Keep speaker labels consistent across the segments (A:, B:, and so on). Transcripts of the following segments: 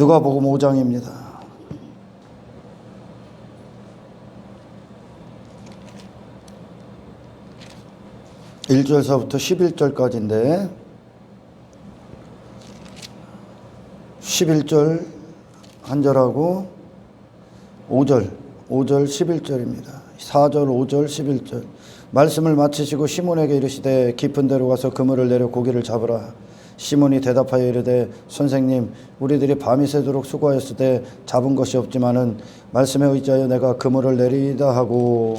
A: 누가복음 5장입니다. 1절서부터 11절까지인데 11절 한 절하고 5절 11절입니다. 4절 5절 11절 말씀을 마치시고 시몬에게 이르시되 깊은 데로 가서 그물을 내려 고기를 잡으라. 시몬이 대답하여 이르되 선생님 우리들이 밤이 새도록 수고하였으되 잡은 것이 없지만은 말씀에 의지하여 내가 그물을 내리이다 하고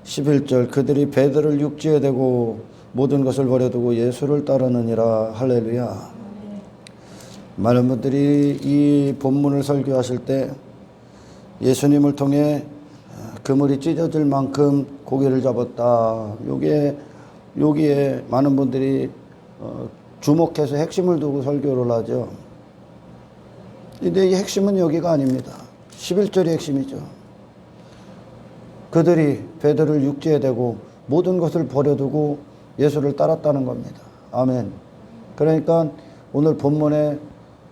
A: 11절 그들이 배들을 육지에 대고 모든 것을 버려두고 예수를 따르느니라. 할렐루야. 많은 분들이 이 본문을 설교하실 때 예수님을 통해 그물이 찢어질 만큼 고기를 잡았다. 여기에 많은 분들이 주목해서 핵심을 두고 설교를 하죠. 근데 이 핵심은 여기가 아닙니다. 11절이 핵심이죠. 그들이 배들을 육지에 대고 모든 것을 버려두고 예수를 따랐다는 겁니다. 아멘. 그러니까 오늘 본문에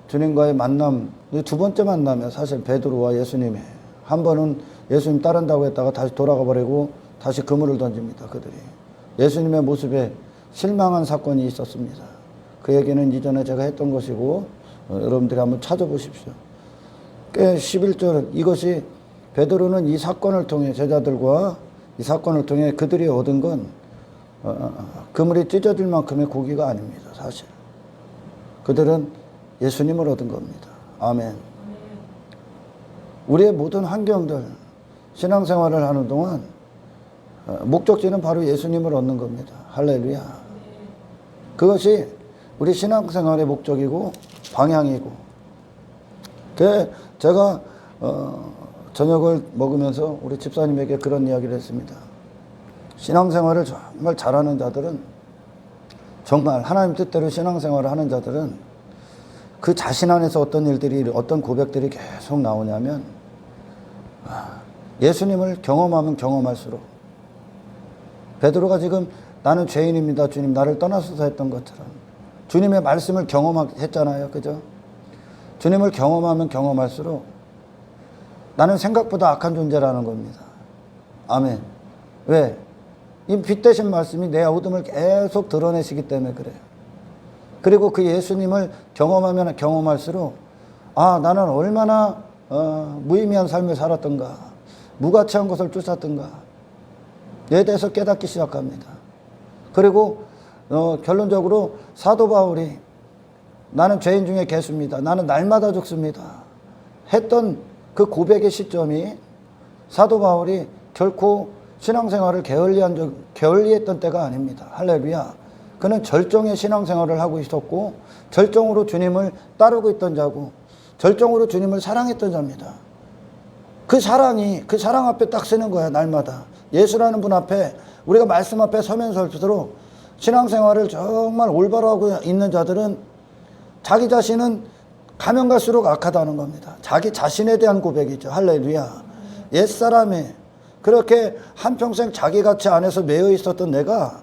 A: 주님과의 만남, 두 번째 만남이에요. 사실 베드로와 예수님의. 한 번은 예수님 따른다고 했다가 다시 돌아가 버리고 다시 그물을 던집니다. 그들이. 예수님의 모습에 실망한 사건이 있었습니다. 그 얘기는 이전에 제가 했던 것이고 여러분들이 한번 찾아보십시오. 11절 이것이 베드로는 이 사건을 통해 제자들과 이 사건을 통해 그들이 얻은 건 그물이 찢어질 만큼의 고기가 아닙니다. 사실 그들은 예수님을 얻은 겁니다. 아멘. 우리의 모든 환경들 신앙생활을 하는 동안 목적지는 바로 예수님을 얻는 겁니다. 할렐루야. 그것이 우리 신앙생활의 목적이고 방향이고 제가 저녁을 먹으면서 우리 집사님에게 그런 이야기를 했습니다. 신앙생활을 정말 잘하는 자들은 정말 하나님 뜻대로 신앙생활을 하는 자들은 그 자신 안에서 어떤 일들이 어떤 고백들이 계속 나오냐면 예수님을 경험하면 경험할수록 베드로가 지금 나는 죄인입니다 주님 나를 떠나소서 했던 것처럼 주님의 말씀을 경험했잖아요. 그죠? 주님을 경험하면 경험할수록 나는 생각보다 악한 존재라는 겁니다. 아멘. 왜? 이 빛 대신 말씀이 내 어둠을 계속 드러내시기 때문에 그래요. 그리고 그 예수님을 경험하면 경험할수록 나는 얼마나 무의미한 삶을 살았던가 무가치한 것을 쫓았던가 에 대해서 깨닫기 시작합니다. 그리고 결론적으로 사도 바울이 나는 죄인 중에 개수입니다. 나는 날마다 죽습니다. 했던 그 고백의 시점이 사도 바울이 결코 신앙생활을 게을리했던 때가 아닙니다. 할렐루야. 그는 절정의 신앙생활을 하고 있었고 절정으로 주님을 따르고 있던 자고 절정으로 주님을 사랑했던 자입니다. 그 사랑 앞에 딱 서는 거야. 날마다 예수라는 분 앞에 우리가 말씀 앞에 서면서 할수록 신앙생활을 정말 올바로 하고 있는 자들은 자기 자신은 가면 갈수록 악하다는 겁니다. 자기 자신에 대한 고백이죠. 할렐루야. 옛사람이 그렇게 한평생 자기 가치 안에서 매여 있었던 내가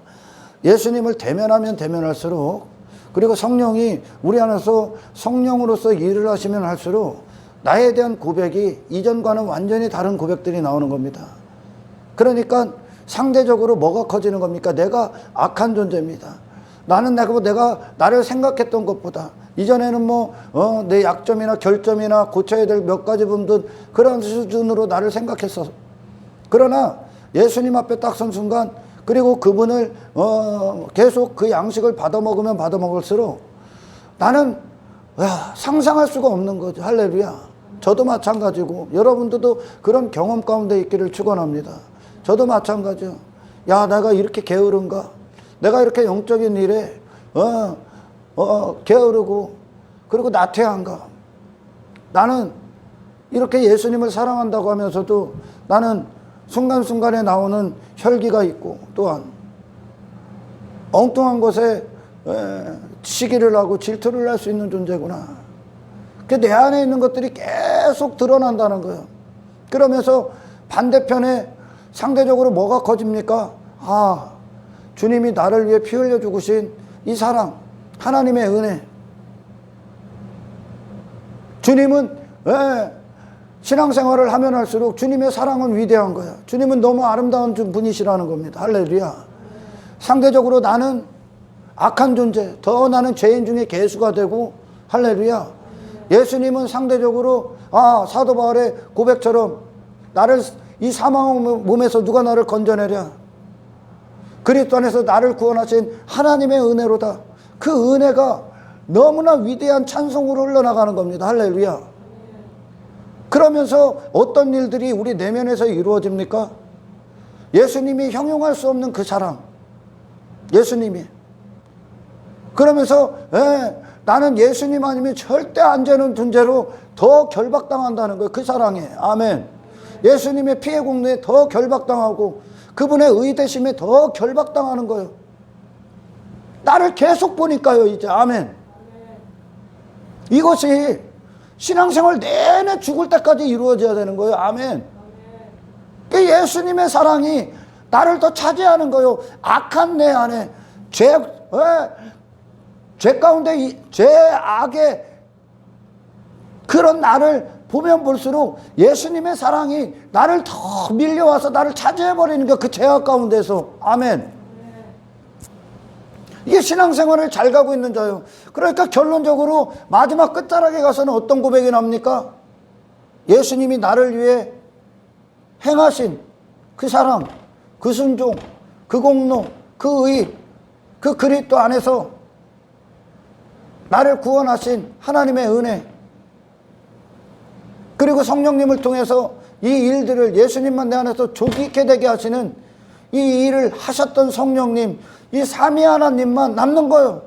A: 예수님을 대면하면 대면할수록 그리고 성령이 우리 안에서 성령으로서 일을 하시면 할수록 나에 대한 고백이 이전과는 완전히 다른 고백들이 나오는 겁니다. 그러니까 상대적으로 뭐가 커지는 겁니까? 내가 악한 존재입니다. 내가 나를 생각했던 것보다 이전에는 내 약점이나 결점이나 고쳐야 될 몇 가지 부분들 그런 수준으로 나를 생각했어. 그러나 예수님 앞에 딱 선 순간 그리고 그분을 계속 그 양식을 받아 먹으면 받아 먹을수록 나는 상상할 수가 없는 거죠. 할렐루야. 저도 마찬가지고 여러분들도 그런 경험 가운데 있기를 축원합니다. 저도 마찬가지요. 내가 이렇게 게으른가? 내가 이렇게 영적인 일에 게으르고 그리고 나태한가? 나는 이렇게 예수님을 사랑한다고 하면서도 나는 순간순간에 나오는 혈기가 있고 또한 엉뚱한 것에 시기를 하고 질투를 할 수 있는 존재구나. 내 안에 있는 것들이 계속 드러난다는 거예요. 그러면서 반대편에 상대적으로 뭐가 커집니까? 주님이 나를 위해 피 흘려 죽으신 이 사랑, 하나님의 은혜. 주님은 신앙생활을 하면 할수록 주님의 사랑은 위대한 거야. 주님은 너무 아름다운 분이시라는 겁니다. 할렐루야. 상대적으로 나는 악한 존재, 더 나는 죄인 중에 괴수가 되고, 할렐루야. 예수님은 상대적으로 사도 바울의 고백처럼 나를 이 사망의 몸에서 누가 나를 건져내랴. 그리스도 안에서 나를 구원하신 하나님의 은혜로다. 그 은혜가 너무나 위대한 찬송으로 흘러나가는 겁니다. 할렐루야. 그러면서 어떤 일들이 우리 내면에서 이루어집니까? 예수님이 형용할 수 없는 그 사랑. 예수님이. 그러면서 나는 예수님 아니면 절대 안 되는 존재로 더 결박당한다는 거예요. 그 사랑에. 아멘. 예수님의 피해 공로에 더 결박당하고 그분의 의되심에 더 결박당하는 거예요. 나를 계속 보니까요, 이제. 아멘. 이것이 신앙생활 내내 죽을 때까지 이루어져야 되는 거예요. 아멘. 그 예수님의 사랑이 나를 더 차지하는 거예요. 악한 내 안에 죄 가운데 죄 악의 그런 나를 보면 볼수록 예수님의 사랑이 나를 더 밀려와서 나를 차지해버리는 게 그 죄악 가운데서. 아멘. 이게 신앙생활을 잘 가고 있는 자예요. 그러니까 결론적으로 마지막 끝자락에 가서는 어떤 고백이 납니까? 예수님이 나를 위해 행하신 그 사랑, 그 순종, 그 공로, 그 의, 그 그리스도 안에서 나를 구원하신 하나님의 은혜, 그리고 성령님을 통해서 이 일들을 예수님만 내 안에서 조기 있게 되게 하시는 이 일을 하셨던 성령님, 이 삼위 하나님만 남는 거예요.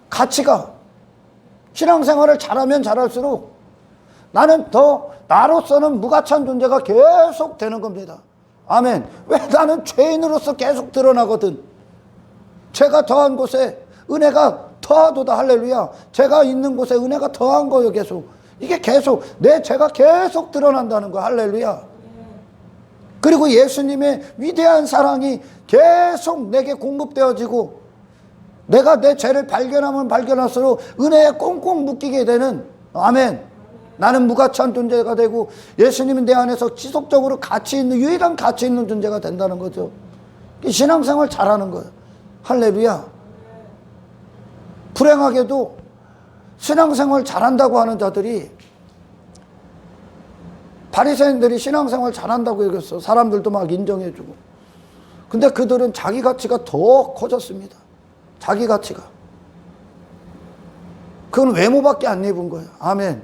A: 가치가. 신앙생활을 잘하면 잘할수록 나는 더 나로서는 무가치한 존재가 계속 되는 겁니다. 아멘. 왜? 나는 죄인으로서 계속 드러나거든. 죄가 더한 곳에 은혜가 더하도다. 할렐루야. 죄가 있는 곳에 은혜가 더한 거예요. 계속. 이게 계속 내 죄가 계속 드러난다는 거. 할렐루야. 그리고 예수님의 위대한 사랑이 계속 내게 공급되어지고 내가 내 죄를 발견하면 발견할수록 은혜에 꽁꽁 묶이게 되는. 아멘. 나는 무가치한 존재가 되고 예수님은 내 안에서 지속적으로 가치 있는, 유일한 가치 있는 존재가 된다는 거죠. 신앙생활 잘하는 거예요. 할렐루야. 불행하게도 신앙생활 잘한다고 하는 자들이, 바리새인들이 신앙생활 잘한다고 얘기했어. 사람들도 막 인정해주고. 근데 그들은 자기 가치가 더 커졌습니다. 자기 가치가. 그건 외모밖에 안 입은 거예요. 아멘.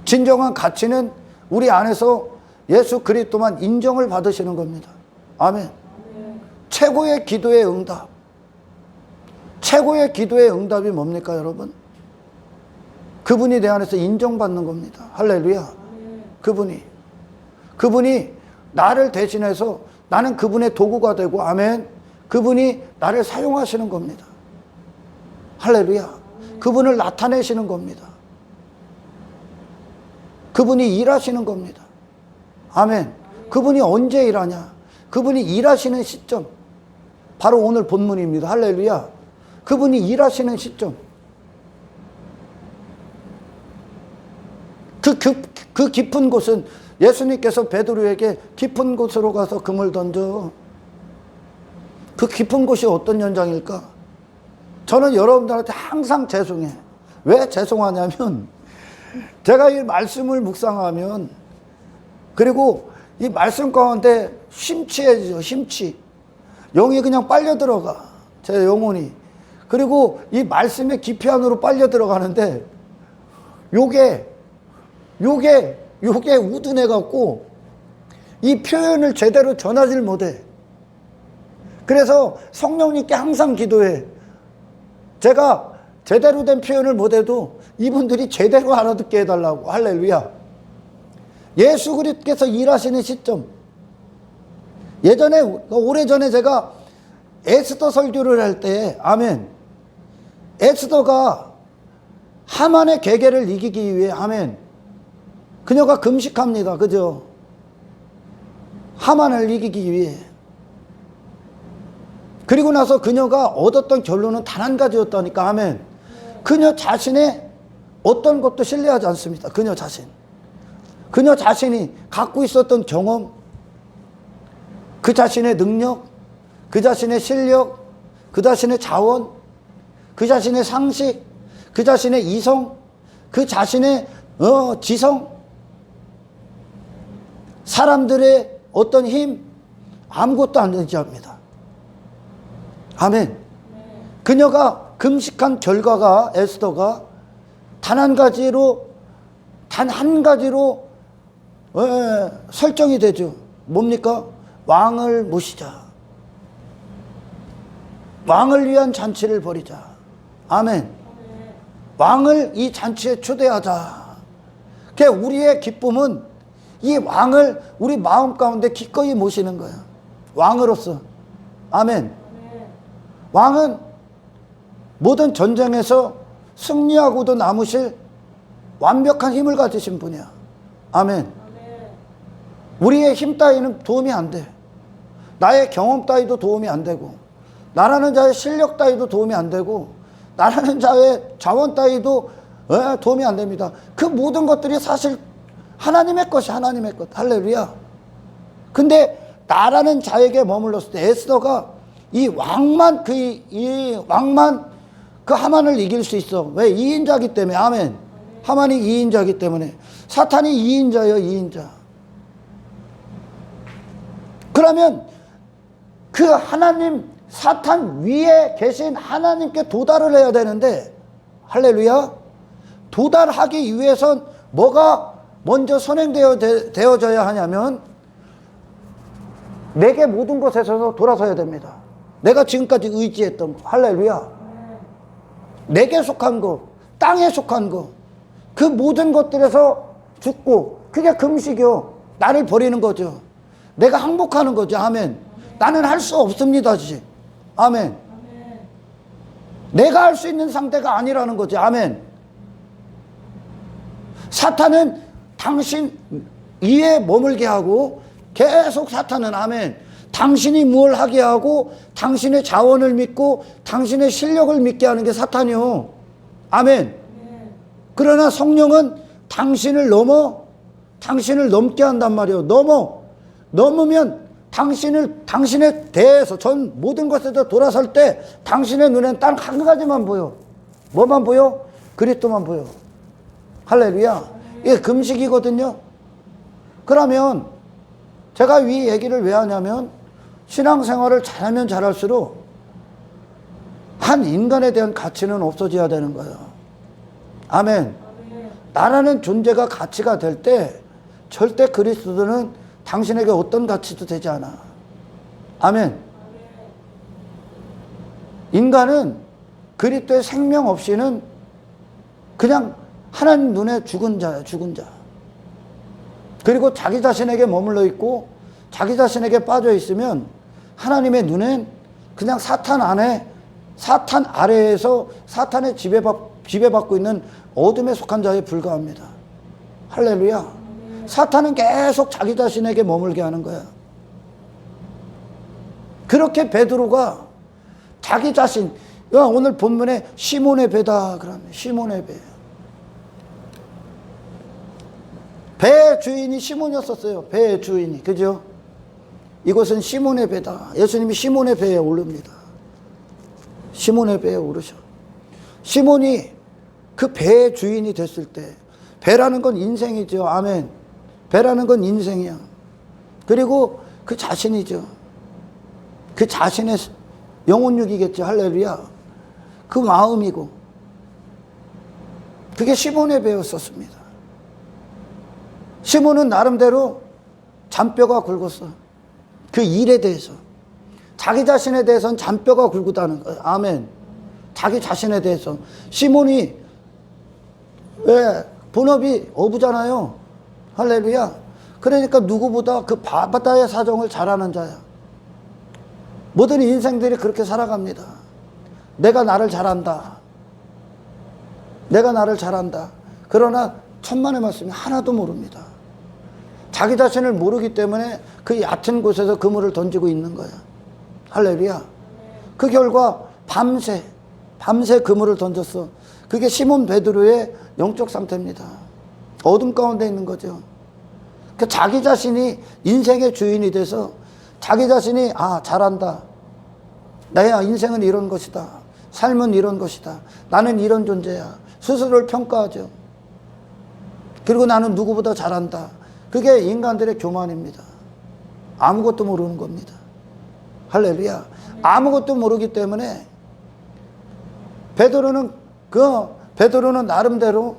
A: 진정한 가치는 우리 안에서 예수 그리스도만 인정을 받으시는 겁니다. 아멘. 최고의 기도의 응답. 최고의 기도의 응답이 뭡니까, 여러분? 그분이 내 안에서 인정받는 겁니다. 할렐루야. 그분이 나를 대신해서 나는 그분의 도구가 되고, 아멘. 그분이 나를 사용하시는 겁니다. 할렐루야. 그분을 나타내시는 겁니다. 그분이 일하시는 겁니다. 아멘. 그분이 언제 일하냐? 그분이 일하시는 시점. 바로 오늘 본문입니다. 할렐루야. 그분이 일하시는 시점. 그 깊은 곳은 예수님께서 베드로에게 깊은 곳으로 가서 금을 던져. 그 깊은 곳이 어떤 현장일까? 저는 여러분들한테 항상 죄송해. 왜 죄송하냐면 제가 이 말씀을 묵상하면, 그리고 이 말씀 가운데 심취해지죠. 심취. 영이 그냥 빨려 들어가. 제 영혼이. 그리고 이 말씀의 깊이 안으로 빨려 들어가는데 요게 우둔해 갖고 이 표현을 제대로 전하질 못해. 그래서 성령님께 항상 기도해. 제가 제대로 된 표현을 못해도 이분들이 제대로 알아듣게 해달라고. 할렐루야. 예수 그리스도께서 일하시는 시점. 예전에, 오래전에 제가 에스더 설교를 할 때, 아멘. 에스더가 하만의 계계를 이기기 위해, 아멘. 그녀가 금식합니다. 그죠? 하만을 이기기 위해. 그리고 나서 그녀가 얻었던 결론은 단 한 가지였다니까. 아멘. 그녀 자신의 어떤 것도 신뢰하지 않습니다. 그녀 자신. 그녀 자신이 갖고 있었던 경험, 그 자신의 능력, 그 자신의 실력, 그 자신의 자원, 그 자신의 상식, 그 자신의 이성, 그 자신의 지성, 사람들의 어떤 힘, 아무것도 안 의지합니다. 아멘. 그녀가 금식한 결과가, 에스더가 단 한 가지로 설정이 되죠. 뭡니까? 왕을 모시자. 왕을 위한 잔치를 벌이자. 아멘. 왕을 이 잔치에 초대하자. 그러니까 우리의 기쁨은 이 왕을 우리 마음 가운데 기꺼이 모시는 거야. 왕으로서. 아멘. 왕은 모든 전쟁에서 승리하고도 남으실 완벽한 힘을 가지신 분이야. 아멘. 우리의 힘 따위는 도움이 안 돼. 나의 경험 따위도 도움이 안 되고, 나라는 자의 실력 따위도 도움이 안 되고, 나라는 자의 자원 따위도 도움이 안 됩니다. 그 모든 것들이 사실 하나님의 것이 하나님의 것. 할렐루야. 근데 나라는 자에게 머물렀을 때 에스더가 이 왕만 그 하만을 이길 수 있어. 왜? 2인자기 때문에. 아멘. 하만이 2인자기 때문에. 사탄이 2인자예요. 2인자. 그러면 그 하나님, 사탄 위에 계신 하나님께 도달을 해야 되는데, 할렐루야. 도달하기 위해선 뭐가 먼저 선행되어져야 하냐면, 내게 모든 것에서 돌아서야 됩니다. 내가 지금까지 의지했던 거. 할렐루야. 내게 속한 거, 땅에 속한 거, 그 모든 것들에서 죽고, 그게 금식이요. 나를 버리는 거죠. 내가 항복하는 거죠. 아멘. 나는 할 수 없습니다. 아멘. 내가 할 수 있는 상태가 아니라는 거죠. 아멘. 사탄은 당신 위에 머물게 하고, 계속 사탄은, 아멘, 당신이 뭘 하게 하고 당신의 자원을 믿고 당신의 실력을 믿게 하는 게 사탄이요. 아멘. 그러나 성령은 당신을 넘게 한단 말이에요. 넘으면 당신에 대해서 전 모든 것에서 돌아설 때 당신의 눈엔 딱 한 가지만 보여. 뭐만 보여? 그리스도만 보여. 할렐루야. 이게 금식이거든요. 그러면 제가 이 얘기를 왜 하냐면, 신앙생활을 잘하면 잘할수록 한 인간에 대한 가치는 없어져야 되는 거예요. 아멘. 나라는 존재가 가치가 될 때 절대 그리스도는 당신에게 어떤 가치도 되지 않아. 아멘. 인간은 그리스도의 생명 없이는 그냥 하나님 눈에 죽은 자야, 죽은 자. 그리고 자기 자신에게 머물러 있고 자기 자신에게 빠져 있으면 하나님의 눈엔 그냥 사탄 아래에서 사탄의 지배받고 있는 어둠에 속한 자에 불과합니다. 할렐루야. 사탄은 계속 자기 자신에게 머물게 하는 거야. 그렇게 베드로가 자기 자신, 오늘 본문에 시몬의 배다 그러면 시몬의 배. 배의 주인이 시몬이었었어요. 배의 주인이. 그죠? 이곳은 시몬의 배다. 예수님이 시몬의 배에 오릅니다. 시몬의 배에 오르셔. 시몬이 그 배의 주인이 됐을 때, 배라는 건 인생이죠. 아멘. 배라는 건 인생이야. 그리고 그 자신이죠. 그 자신의 영혼육이겠죠. 할렐루야. 그 마음이고. 그게 시몬의 배였었습니다. 시몬은 나름대로 잔뼈가 굵었어. 그 일에 대해서. 자기 자신에 대해서는 잔뼈가 굵다는 거예요. 아멘. 자기 자신에 대해서. 시몬이 왜 본업이 어부잖아요. 할렐루야. 그러니까 누구보다 그 바다의 사정을 잘 아는 자야. 모든 인생들이 그렇게 살아갑니다. 내가 나를 잘한다. 내가 나를 잘한다. 그러나 천만의 말씀이 하나도 모릅니다. 자기 자신을 모르기 때문에 그 얕은 곳에서 그물을 던지고 있는 거야. 할렐루야. 그 결과 밤새 그물을 던졌어. 그게 시몬 베드로의 영적 상태입니다. 어둠 가운데 있는 거죠. 그 자기 자신이 인생의 주인이 돼서 자기 자신이 잘한다. 나야 인생은 이런 것이다. 삶은 이런 것이다. 나는 이런 존재야. 스스로를 평가하죠. 그리고 나는 누구보다 잘한다. 그게 인간들의 교만입니다. 아무것도 모르는 겁니다. 할렐루야. 아무것도 모르기 때문에 베드로는 나름대로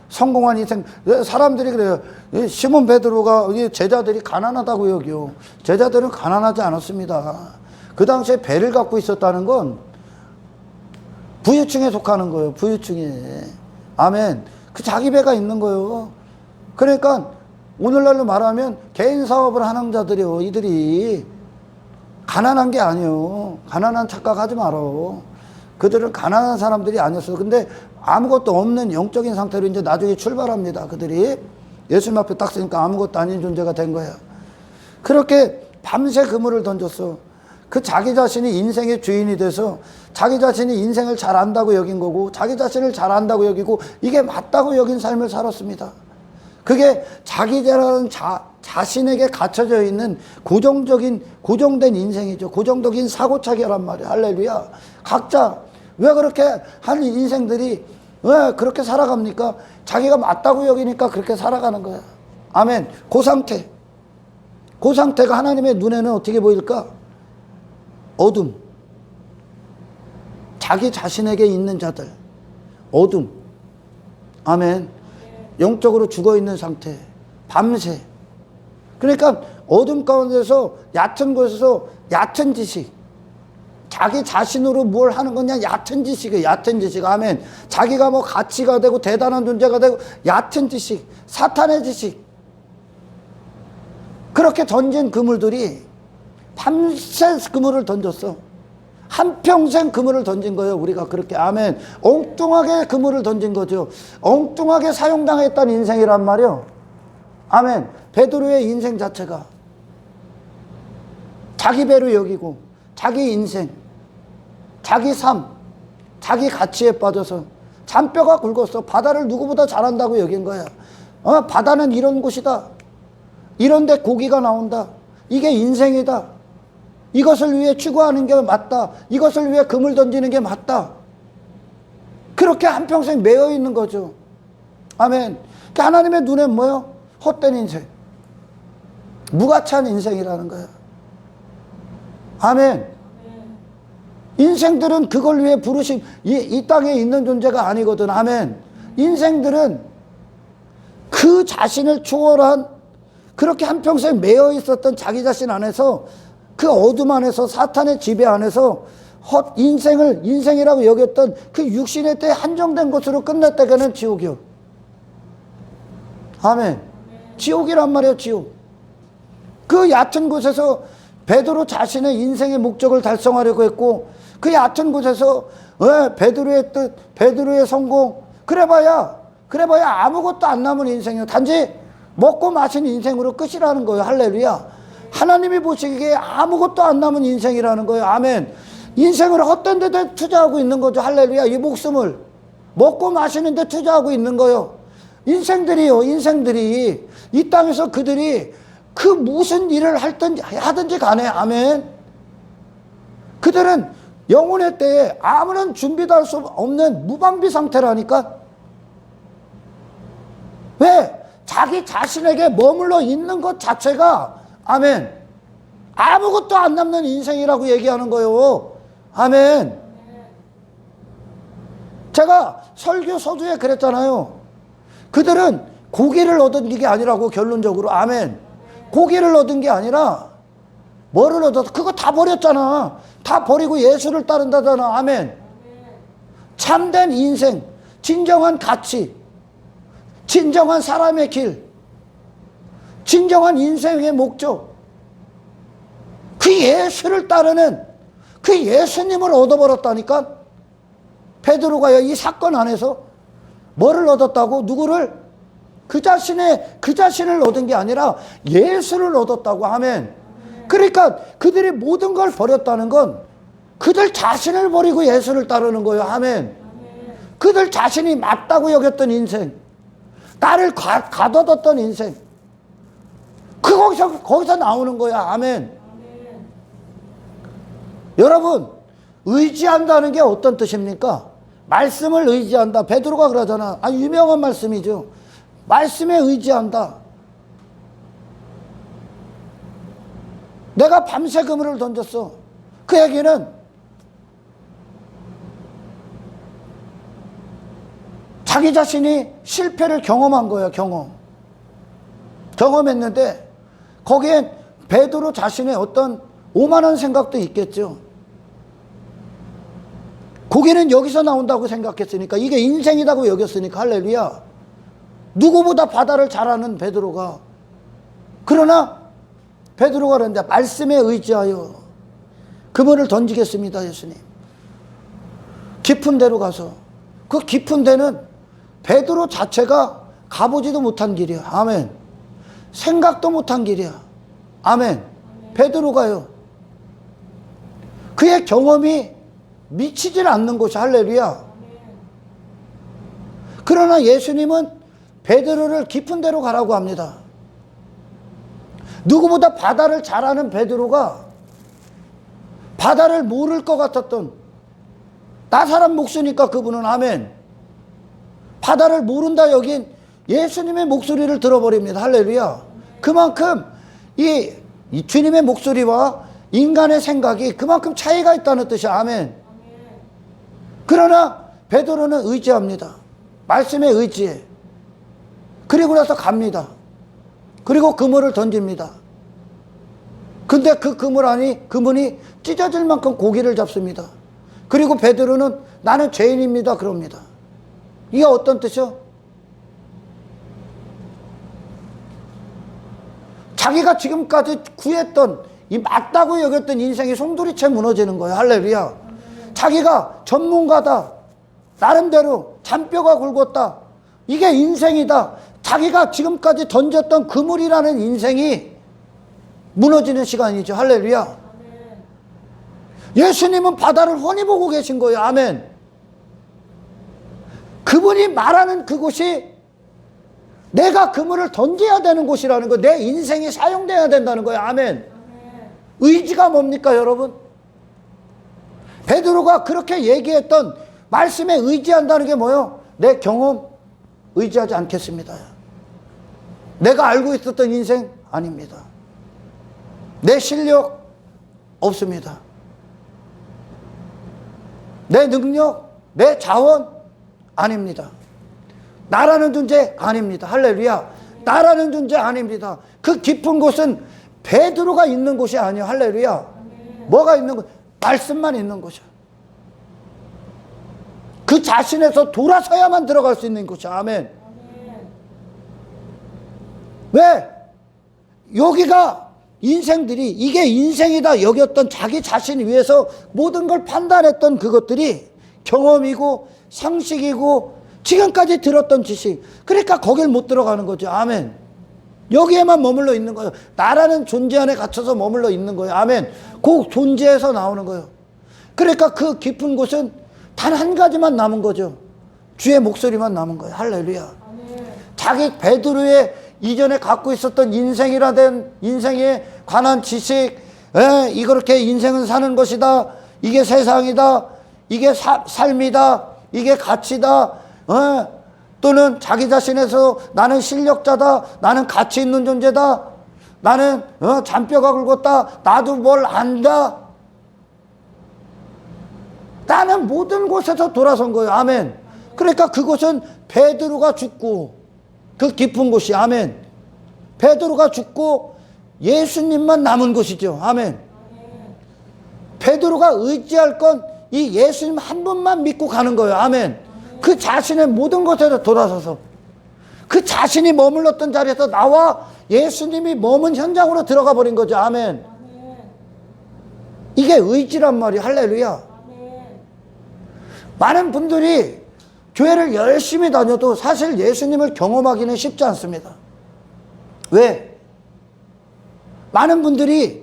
A: 성공한 인생. 사람들이 그래요. 시몬 베드로가 제자들이 가난하다고 여기요. 제자들은 가난하지 않았습니다. 그 당시에 배를 갖고 있었다는 건 부유층에 속하는 거예요. 부유층에. 아멘. 그 자기 배가 있는 거예요. 그러니까 오늘날로 말하면 개인 사업을 하는 자들이요. 이들이 가난한 게 아니에요. 가난한 착각하지 말어. 그들은 가난한 사람들이 아니었어요. 근데 아무것도 없는 영적인 상태로 이제 나중에 출발합니다. 그들이 예수님 앞에 딱 서니까 아무것도 아닌 존재가 된 거예요. 그렇게 밤새 그물을 던졌어. 그 자기 자신이 인생의 주인이 돼서 자기 자신이 인생을 잘 안다고 여긴 거고 자기 자신을 잘 안다고 여기고 이게 맞다고 여긴 삶을 살았습니다. 그게 자기라는 자신에게 갇혀져 있는 고정된 인생이죠. 고정적인 사고차기란 말이에요. 할렐루야. 각자 왜 그렇게 하는 인생들이 왜 그렇게 살아갑니까? 자기가 맞다고 여기니까 그렇게 살아가는 거야. 아멘. 그 상태가 하나님의 눈에는 어떻게 보일까? 어둠. 자기 자신에게 있는 자들. 어둠. 아멘. 영적으로 죽어있는 상태. 밤새. 그러니까 어둠 가운데서 얕은 곳에서 얕은 지식. 자기 자신으로 뭘 하는 거냐? 얕은 지식이에요. 얕은 지식. 아멘. 자기가 뭐 가치가 되고 대단한 존재가 되고 얕은 지식. 사탄의 지식. 그렇게 던진 그물들이 밤새 그물을 던졌어. 한평생 그물을 던진 거예요. 우리가 그렇게. 아멘. 엉뚱하게 그물을 던진 거죠. 엉뚱하게 사용당했다는 인생이란 말이요. 아멘. 베드로의 인생 자체가 자기 배로 여기고 자기 인생, 자기 삶, 자기 가치에 빠져서 잔뼈가 굵었어. 바다를 누구보다 잘한다고 여긴 거야. 바다는 이런 곳이다. 이런 데 고기가 나온다. 이게 인생이다. 이것을 위해 추구하는 게 맞다. 이것을 위해 금을 던지는 게 맞다. 그렇게 한평생 매여 있는 거죠. 아멘. 하나님의 눈에 뭐요? 헛된 인생. 무가치한 인생이라는 거야. 아멘. 인생들은 그걸 위해 부르심, 이 땅에 있는 존재가 아니거든. 아멘. 인생들은 그 자신을 초월한 그렇게 한평생 매여 있었던 자기 자신 안에서 그 어둠 안에서 사탄의 지배 안에서 인생이라고 여겼던 그 육신의 때에 한정된 것으로 끝냈다가는 지옥이요. 아멘. 지옥이란 말이에요. 지옥. 그 얕은 곳에서 베드로 자신의 인생의 목적을 달성하려고 했고 그 얕은 곳에서 베드로의 뜻, 베드로의 성공 그래봐야 아무것도 안 남은 인생이에요. 단지 먹고 마신 인생으로 끝이라는 거예요. 할렐루야. 하나님이 보시기에 아무것도 안 남은 인생이라는 거예요. 아멘. 인생을 헛된 데 투자하고 있는 거죠. 할렐루야. 이 목숨을 먹고 마시는 데 투자하고 있는 거예요. 인생들이 이 땅에서 그들이 그 무슨 일을 하든지 간에 아멘. 그들은 영혼의 때에 아무런 준비도 할 수 없는 무방비 상태라니까. 왜? 자기 자신에게 머물러 있는 것 자체가 아멘. 아무것도 안 남는 인생이라고 얘기하는 거예요. 아멘. 제가 설교 서두에 그랬잖아요. 그들은 고기를 얻은 게 아니라고 결론적으로. 아멘. 고기를 얻은 게 아니라 뭐를 얻었어? 그거 다 버렸잖아. 다 버리고 예수를 따른다잖아. 아멘. 참된 인생, 진정한 가치, 진정한 사람의 길, 진정한 인생의 목적, 그 예수를 따르는 그 예수님을 얻어버렸다니까. 베드로가 이 사건 안에서 뭐를 얻었다고? 누구를? 그 자신을 얻은 게 아니라 예수를 얻었다고. 아멘. 그러니까 그들이 모든 걸 버렸다는 건 그들 자신을 버리고 예수를 따르는 거예요. 아멘. 그들 자신이 맞다고 여겼던 인생, 나를 가둬뒀던 인생, 거기서 나오는 거야. 아멘. 여러분, 의지한다는 게 어떤 뜻입니까? 말씀을 의지한다. 베드로가 그러잖아. 유명한 말씀이죠. 말씀에 의지한다. 내가 밤새 그물을 던졌어. 그 얘기는 자기 자신이 실패를 경험한 거예요. 경험했는데 거기엔 베드로 자신의 어떤 오만한 생각도 있겠죠. 고기는 여기서 나온다고 생각했으니까, 이게 인생이라고 여겼으니까, 할렐루야. 누구보다 바다를 잘 아는 베드로가, 그러나 베드로가 그런데 말씀에 의지하여 그물을 던지겠습니다. 예수님. 깊은 데로 가서, 그 깊은 데는 베드로 자체가 가보지도 못한 길이야. 아멘. 생각도 못한 길이야. 아멘. 베드로가요, 그의 경험이 미치질 않는 곳이, 할렐루야. 그러나 예수님은 베드로를 깊은 데로 가라고 합니다. 누구보다 바다를 잘 아는 베드로가 바다를 모를 것 같았던, 나 사람 목수니까 그분은, 아멘, 바다를 모른다 여긴 예수님의 목소리를 들어버립니다. 할렐루야. 그만큼 이 주님의 목소리와 인간의 생각이 그만큼 차이가 있다는 뜻이야. 아멘. 그러나 베드로는 의지합니다. 말씀에 의지해. 그리고 나서 갑니다. 그리고 그물을 던집니다. 근데 그 그물이 찢어질 만큼 고기를 잡습니다. 그리고 베드로는 나는 죄인입니다 그럽니다. 이게 어떤 뜻이요? 자기가 지금까지 구했던, 이 맞다고 여겼던 인생이 송두리째 무너지는 거예요. 할렐루야. 자기가 전문가다, 나름대로 잔뼈가 굵었다, 이게 인생이다, 자기가 지금까지 던졌던 그물이라는 인생이 무너지는 시간이죠. 할렐루야. 예수님은 바다를 훤히 보고 계신 거예요. 아멘. 그분이 말하는 그곳이 내가 그물을 던져야 되는 곳이라는 거, 내 인생이 사용돼야 된다는 거예요. 아멘. 의지가 뭡니까 여러분? 베드로가 그렇게 얘기했던 말씀에 의지한다는 게 뭐예요? 내 경험 의지하지 않겠습니다. 내가 알고 있었던 인생 아닙니다. 내 실력 없습니다. 내 능력, 내 자원 아닙니다. 나라는 존재 아닙니다. 할렐루야. 나라는 존재 아닙니다. 그 깊은 곳은 베드로가 있는 곳이 아니에요. 할렐루야. 뭐가 있는 곳? 말씀만 있는 곳이야. 그 자신에서 돌아서야만 들어갈 수 있는 곳이야. 아멘. 왜? 여기가 인생들이 이게 인생이다 여겼던 자기 자신을 위해서 모든 걸 판단했던 그것들이 경험이고 상식이고 지금까지 들었던 지식, 그러니까 거길 못 들어가는 거죠. 아멘. 여기에만 머물러 있는 거예요. 나라는 존재 안에 갇혀서 머물러 있는 거예요. 아멘. 그 존재에서 나오는 거예요. 그러니까 그 깊은 곳은 단 한 가지만 남은 거죠. 주의 목소리만 남은 거예요. 할렐루야. 자기 베드로의 이전에 갖고 있었던 인생에 관한 지식, 이렇게 인생은 사는 것이다, 이게 세상이다, 이게 삶이다, 이게 가치다, 또는 자기 자신에서 나는 실력자다, 나는 가치 있는 존재다, 나는 잔뼈가 굵었다, 나도 뭘 안다, 나는 모든 곳에서 돌아선 거예요. 아멘. 그러니까 그곳은 베드로가 죽고, 그 깊은 곳이, 아멘, 베드로가 죽고 예수님만 남은 곳이죠. 아멘. 베드로가 의지할 건 이 예수님 한 분만 믿고 가는 거예요. 아멘. 그 자신의 모든 것에서 돌아서서 그 자신이 머물렀던 자리에서 나와 예수님이 머문 현장으로 들어가 버린 거죠. 아멘. 이게 의지란 말이에요. 할렐루야. 많은 분들이 교회를 열심히 다녀도 사실 예수님을 경험하기는 쉽지 않습니다. 왜? 많은 분들이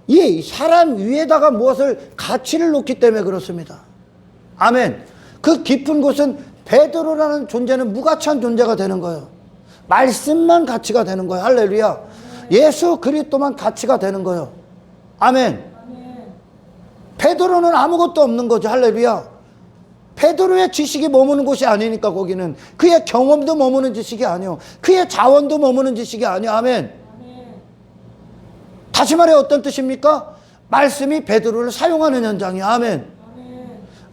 A: 이 사람 위에다가 무엇을 가치를 놓기 때문에 그렇습니다. 아멘. 그 깊은 곳은 베드로라는 존재는 무가치한 존재가 되는 거예요. 말씀만 가치가 되는 거예요. 할렐루야. 예수 그리스도만 가치가 되는 거예요. 아멘. 베드로는 아무것도 없는 거죠. 할렐루야. 베드로의 지식이 머무는 곳이 아니니까 거기는. 그의 경험도 머무는 지식이 아니요. 그의 자원도 머무는 지식이 아니요. 아멘. 다시 말해 어떤 뜻입니까? 말씀이 베드로를 사용하는 현장이요. 아멘.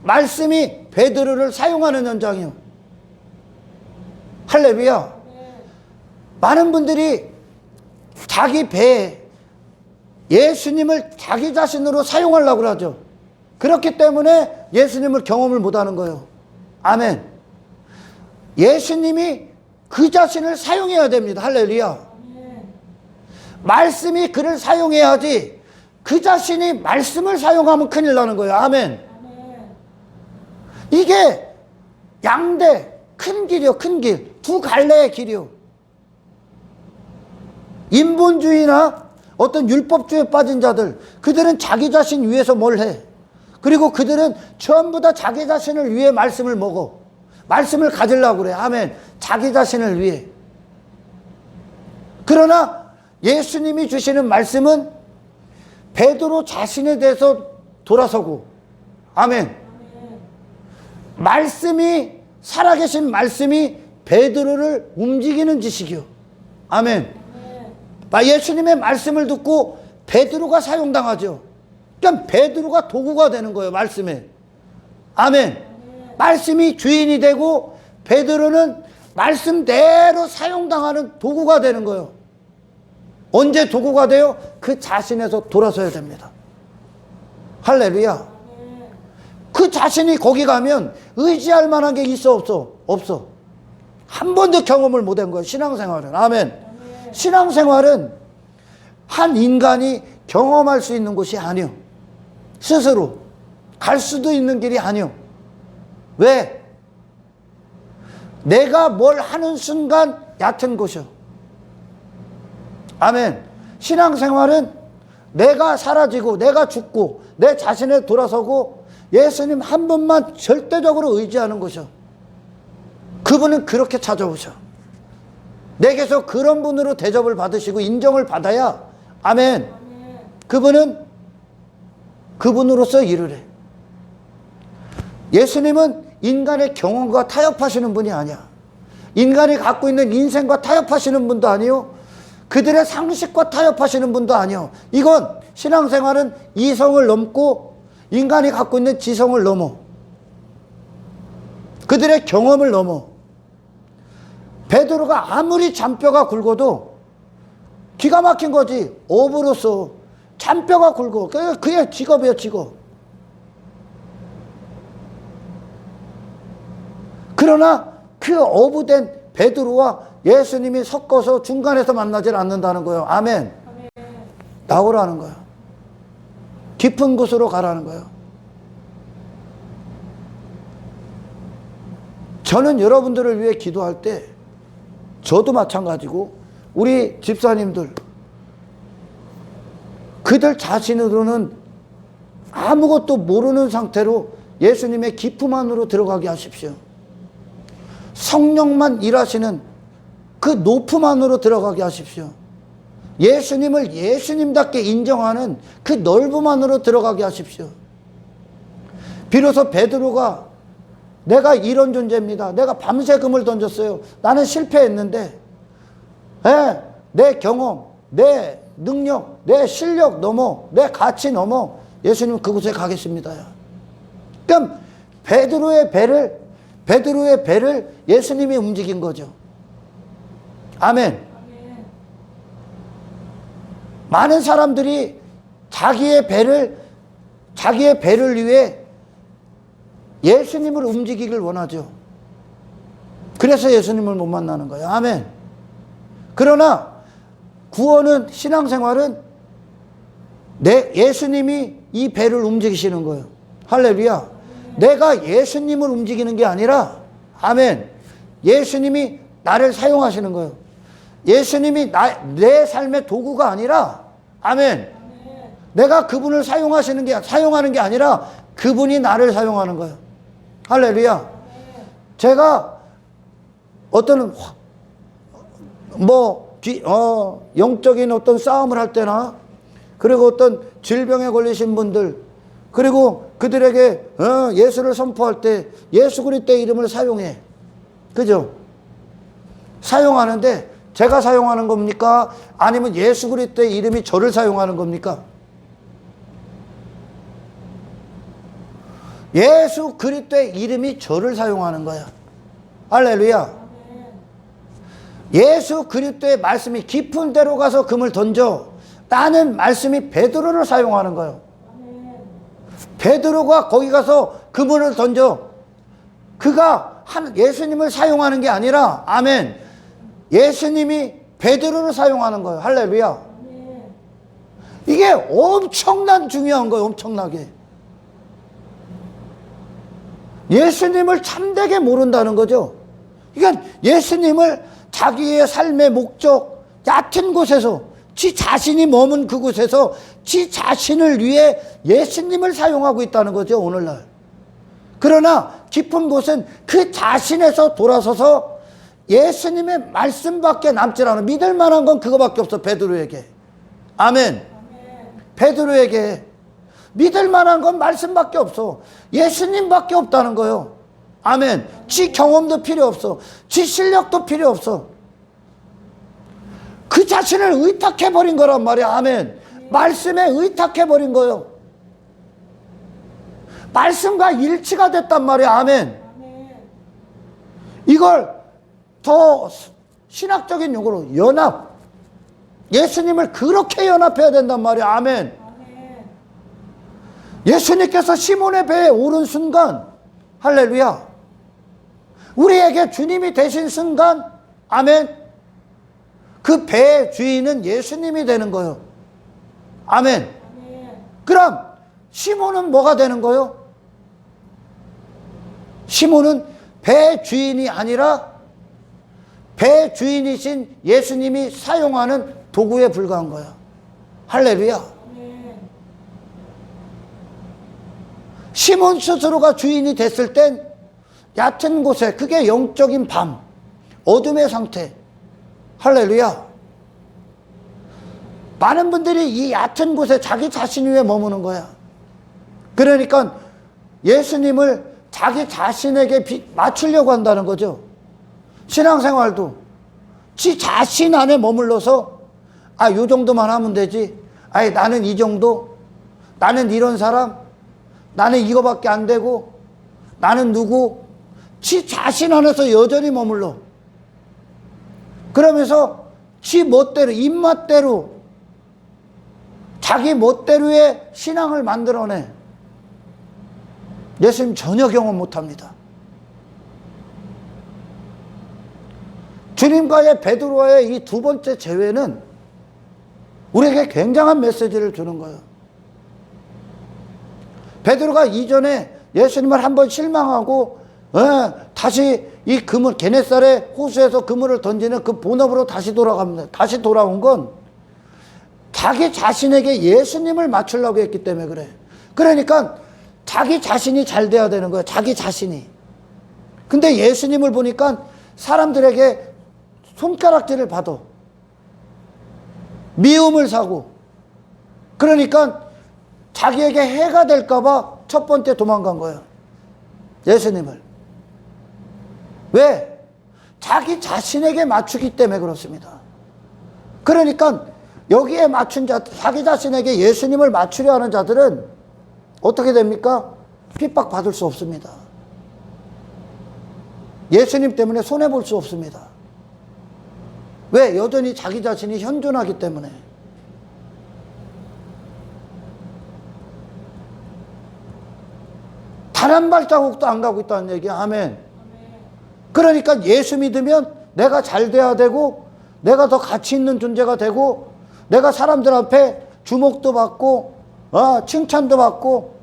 A: 말씀이 베드로를 사용하는 현장이요. 할렐루야. 많은 분들이 자기 배에 예수님을 자기 자신으로 사용하려고 하죠. 그렇기 때문에 예수님을 경험을 못하는 거예요. 아멘. 예수님이 그 자신을 사용해야 됩니다. 할렐루야. 말씀이 그를 사용해야지 그 자신이 말씀을 사용하면 큰일 나는 거예요. 아멘. 이게 양대 큰 길이요. 큰 길. 두 갈래의 길이요. 인본주의나 어떤 율법주의에 빠진 자들, 그들은 자기 자신 위해서 뭘 해. 그리고 그들은 전부 다 자기 자신을 위해 말씀을 먹어. 말씀을 가지려고 그래. 아멘. 자기 자신을 위해. 그러나 예수님이 주시는 말씀은 베드로 자신에 대해서 돌아서고, 아멘. 말씀이, 살아계신 말씀이 베드로를 움직이는 지식이요. 아멘. 예수님의 말씀을 듣고 베드로가 사용당하죠. 그러니까 베드로가 도구가 되는 거예요. 말씀에. 아멘. 말씀이 주인이 되고 베드로는 말씀대로 사용당하는 도구가 되는 거예요. 언제 도구가 돼요? 그 자신에서 돌아서야 됩니다. 할렐루야. 그 자신이 거기 가면 의지할 만한 게 있어 없어? 없어. 한 번도 경험을 못한 거예요. 신앙생활은. 아멘. 신앙생활은 한 인간이 경험할 수 있는 곳이 아니요. 스스로 갈 수도 있는 길이 아니요. 왜? 내가 뭘 하는 순간 얕은 곳이요. 아멘. 신앙생활은 내가 사라지고 내가 죽고 내 자신에 돌아서고 예수님 한 분만 절대적으로 의지하는 것이요. 그분은 그렇게 찾아오셔. 내게서 그런 분으로 대접을 받으시고 인정을 받아야, 아멘. 그분은 그분으로서 일을 해. 예수님은 인간의 경험과 타협하시는 분이 아니야. 인간이 갖고 있는 인생과 타협하시는 분도 아니요. 그들의 상식과 타협하시는 분도 아니요. 이건 신앙생활은 이성을 넘고 인간이 갖고 있는 지성을 넘어. 그들의 경험을 넘어. 베드로가 아무리 잔뼈가 굵어도 기가 막힌 거지. 어부로서 잔뼈가 굵어. 그게 직업이에요. 직업. 그러나 그 어부된 베드로와 예수님이 섞어서 중간에서 만나질 않는다는 거예요. 아멘. 나오라는 거예요. 깊은 곳으로 가라는 거예요. 저는 여러분들을 위해 기도할 때 저도 마찬가지고 우리 집사님들, 그들 자신으로는 아무것도 모르는 상태로 예수님의 기품 안으로 들어가게 하십시오. 성령만 일하시는 그 높음 안으로 들어가게 하십시오. 예수님을 예수님답게 인정하는 그 넓음 안으로 들어가게 하십시오. 비로소 베드로가 내가 이런 존재입니다. 내가 밤새 금을 던졌어요. 나는 실패했는데, 내 경험, 내 능력, 내 실력 넘어, 내 가치 넘어 예수님 그곳에 가겠습니다. 그럼 베드로의 배를 예수님이 움직인 거죠. 아멘. 많은 사람들이 자기의 배를 위해 예수님을 움직이길 원하죠. 그래서 예수님을 못 만나는 거예요. 아멘. 그러나 구원은, 신앙생활은 예수님이 이 배를 움직이시는 거예요. 할렐루야. 내가 예수님을 움직이는 게 아니라, 아멘, 예수님이 나를 사용하시는 거예요. 예수님이 내 삶의 도구가 아니라, 아멘, 내가 그분을 사용하는 게 아니라 그분이 나를 사용하는 거예요. 할렐루야. 제가 어떤 영적인 어떤 싸움을 할 때나, 그리고 어떤 질병에 걸리신 분들, 그리고 그들에게 예수를 선포할 때 예수 그리스도의 이름을 사용해. 그죠? 사용하는데 제가 사용하는 겁니까? 아니면 예수 그리스도의 이름이 저를 사용하는 겁니까? 예수 그리스도의 이름이 저를 사용하는 거야. 할렐루야. 예수 그리스도의 말씀이 깊은 데로 가서 금을 던져. 나는 말씀이 베드로를 사용하는 거예요. 베드로가 거기 가서 그물을 던져. 그가 예수님을 사용하는 게 아니라, 아멘, 예수님이 베드로를 사용하는 거예요. 할렐루야. 이게 엄청난 중요한 거예요. 엄청나게. 예수님을 참되게 모른다는 거죠. 그러니까 예수님을 자기의 삶의 목적, 얕은 곳에서, 지 자신이 머문 그곳에서 지 자신을 위해 예수님을 사용하고 있다는 거죠, 오늘날. 그러나 깊은 곳은 그 자신에서 돌아서서 예수님의 말씀밖에 남질 않아. 믿을 만한 건 그거밖에 없어, 베드로에게. 아멘. 베드로에게 믿을 만한 건 말씀밖에 없어. 예수님밖에 없다는 거예요. 아멘. 지 경험도 필요 없어. 지 실력도 필요 없어. 그 자신을 의탁해버린 거란 말이야. 아멘. 말씀에 의탁해버린 거예요. 말씀과 일치가 됐단 말이야. 아멘. 이걸 더 신학적인 용어로 연합. 예수님을 그렇게 연합해야 된단 말이야. 아멘. 예수님께서 시몬의 배에 오른 순간, 할렐루야, 우리에게 주님이 되신 순간, 아멘, 그 배의 주인은 예수님이 되는 거예요. 아멘. 그럼 시몬은 뭐가 되는 거예요? 시몬은 배의 주인이 아니라 배의 주인이신 예수님이 사용하는 도구에 불과한 거예요. 할렐루야. 시몬 스스로가 주인이 됐을 땐 얕은 곳에, 그게 영적인 밤, 어둠의 상태. 할렐루야. 많은 분들이 이 얕은 곳에 자기 자신 위에 머무는 거야. 그러니까 예수님을 자기 자신에게 맞추려고 한다는 거죠. 신앙생활도 지 자신 안에 머물러서, 요 정도만 하면 되지. 나는 이 정도, 나는 이런 사람, 나는 이거밖에 안 되고, 나는 누구, 지 자신 안에서 여전히 머물러. 그러면서 지 멋대로, 입맛대로, 자기 멋대로의 신앙을 만들어내. 예수님 전혀 경험 못합니다. 주님과의 베드로와의 이 두 번째 재회는 우리에게 굉장한 메시지를 주는 거예요. 베드로가 이전에 예수님을 한번 실망하고 다시 이 그물, 게네사렛 호수에서 그물을 던지는 그 본업으로 다시 돌아갑니다. 다시 돌아온 건 자기 자신에게 예수님을 맞추려고 했기 때문에 그래. 그러니까 자기 자신이 잘 돼야 되는 거예요. 자기 자신이. 근데 예수님을 보니까 사람들에게 손가락질을 받아. 미움을 사고. 그러니까 자기에게 해가 될까봐 첫 번째 도망간 거예요. 예수님을. 왜? 자기 자신에게 맞추기 때문에 그렇습니다. 그러니까 여기에 맞춘 자, 자기 자신에게 예수님을 맞추려 하는 자들은 어떻게 됩니까? 핍박받을 수 없습니다. 예수님 때문에 손해볼 수 없습니다. 왜? 여전히 자기 자신이 현존하기 때문에. 단 한 발자국도 안 가고 있다는 얘기야. 아멘. 그러니까 예수 믿으면 내가 잘 돼야 되고, 내가 더 가치 있는 존재가 되고, 내가 사람들 앞에 주목도 받고, 칭찬도 받고,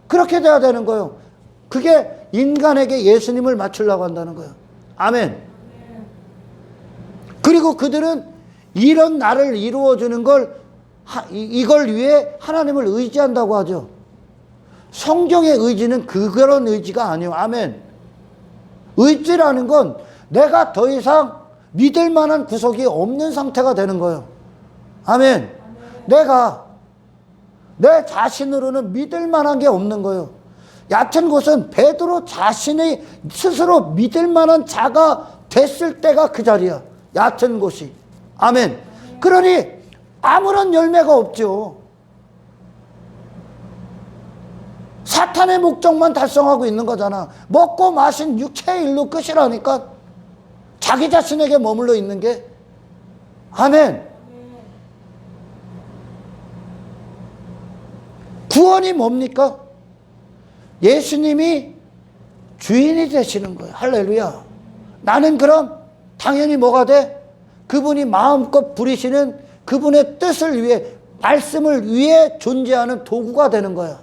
A: 그렇게 돼야 되는 거예요. 그게 인간에게 예수님을 맞추려고 한다는 거예요. 아멘. 그리고 그들은 이런 나를 이루어주는 걸, 이걸 위해 하나님을 의지한다고 하죠. 성경의 의지는 그런 의지가 아니에요. 아멘. 의지라는 건 내가 더 이상 믿을 만한 구석이 없는 상태가 되는 거예요. 아멘. 내가 내 자신으로는 믿을 만한 게 없는 거예요. 얕은 곳은 베드로 자신이 스스로 믿을 만한 자가 됐을 때가 그 자리야. 얕은 곳이. 아멘. 그러니 아무런 열매가 없죠. 사탄의 목적만 달성하고 있는 거잖아. 먹고 마신 육체의 일로 끝이라니까. 자기 자신에게 머물러 있는 게. 아멘. 구원이 뭡니까? 예수님이 주인이 되시는 거예요. 할렐루야. 나는 그럼 당연히 뭐가 돼? 그분이 마음껏 부리시는 그분의 뜻을 위해, 말씀을 위해 존재하는 도구가 되는 거야.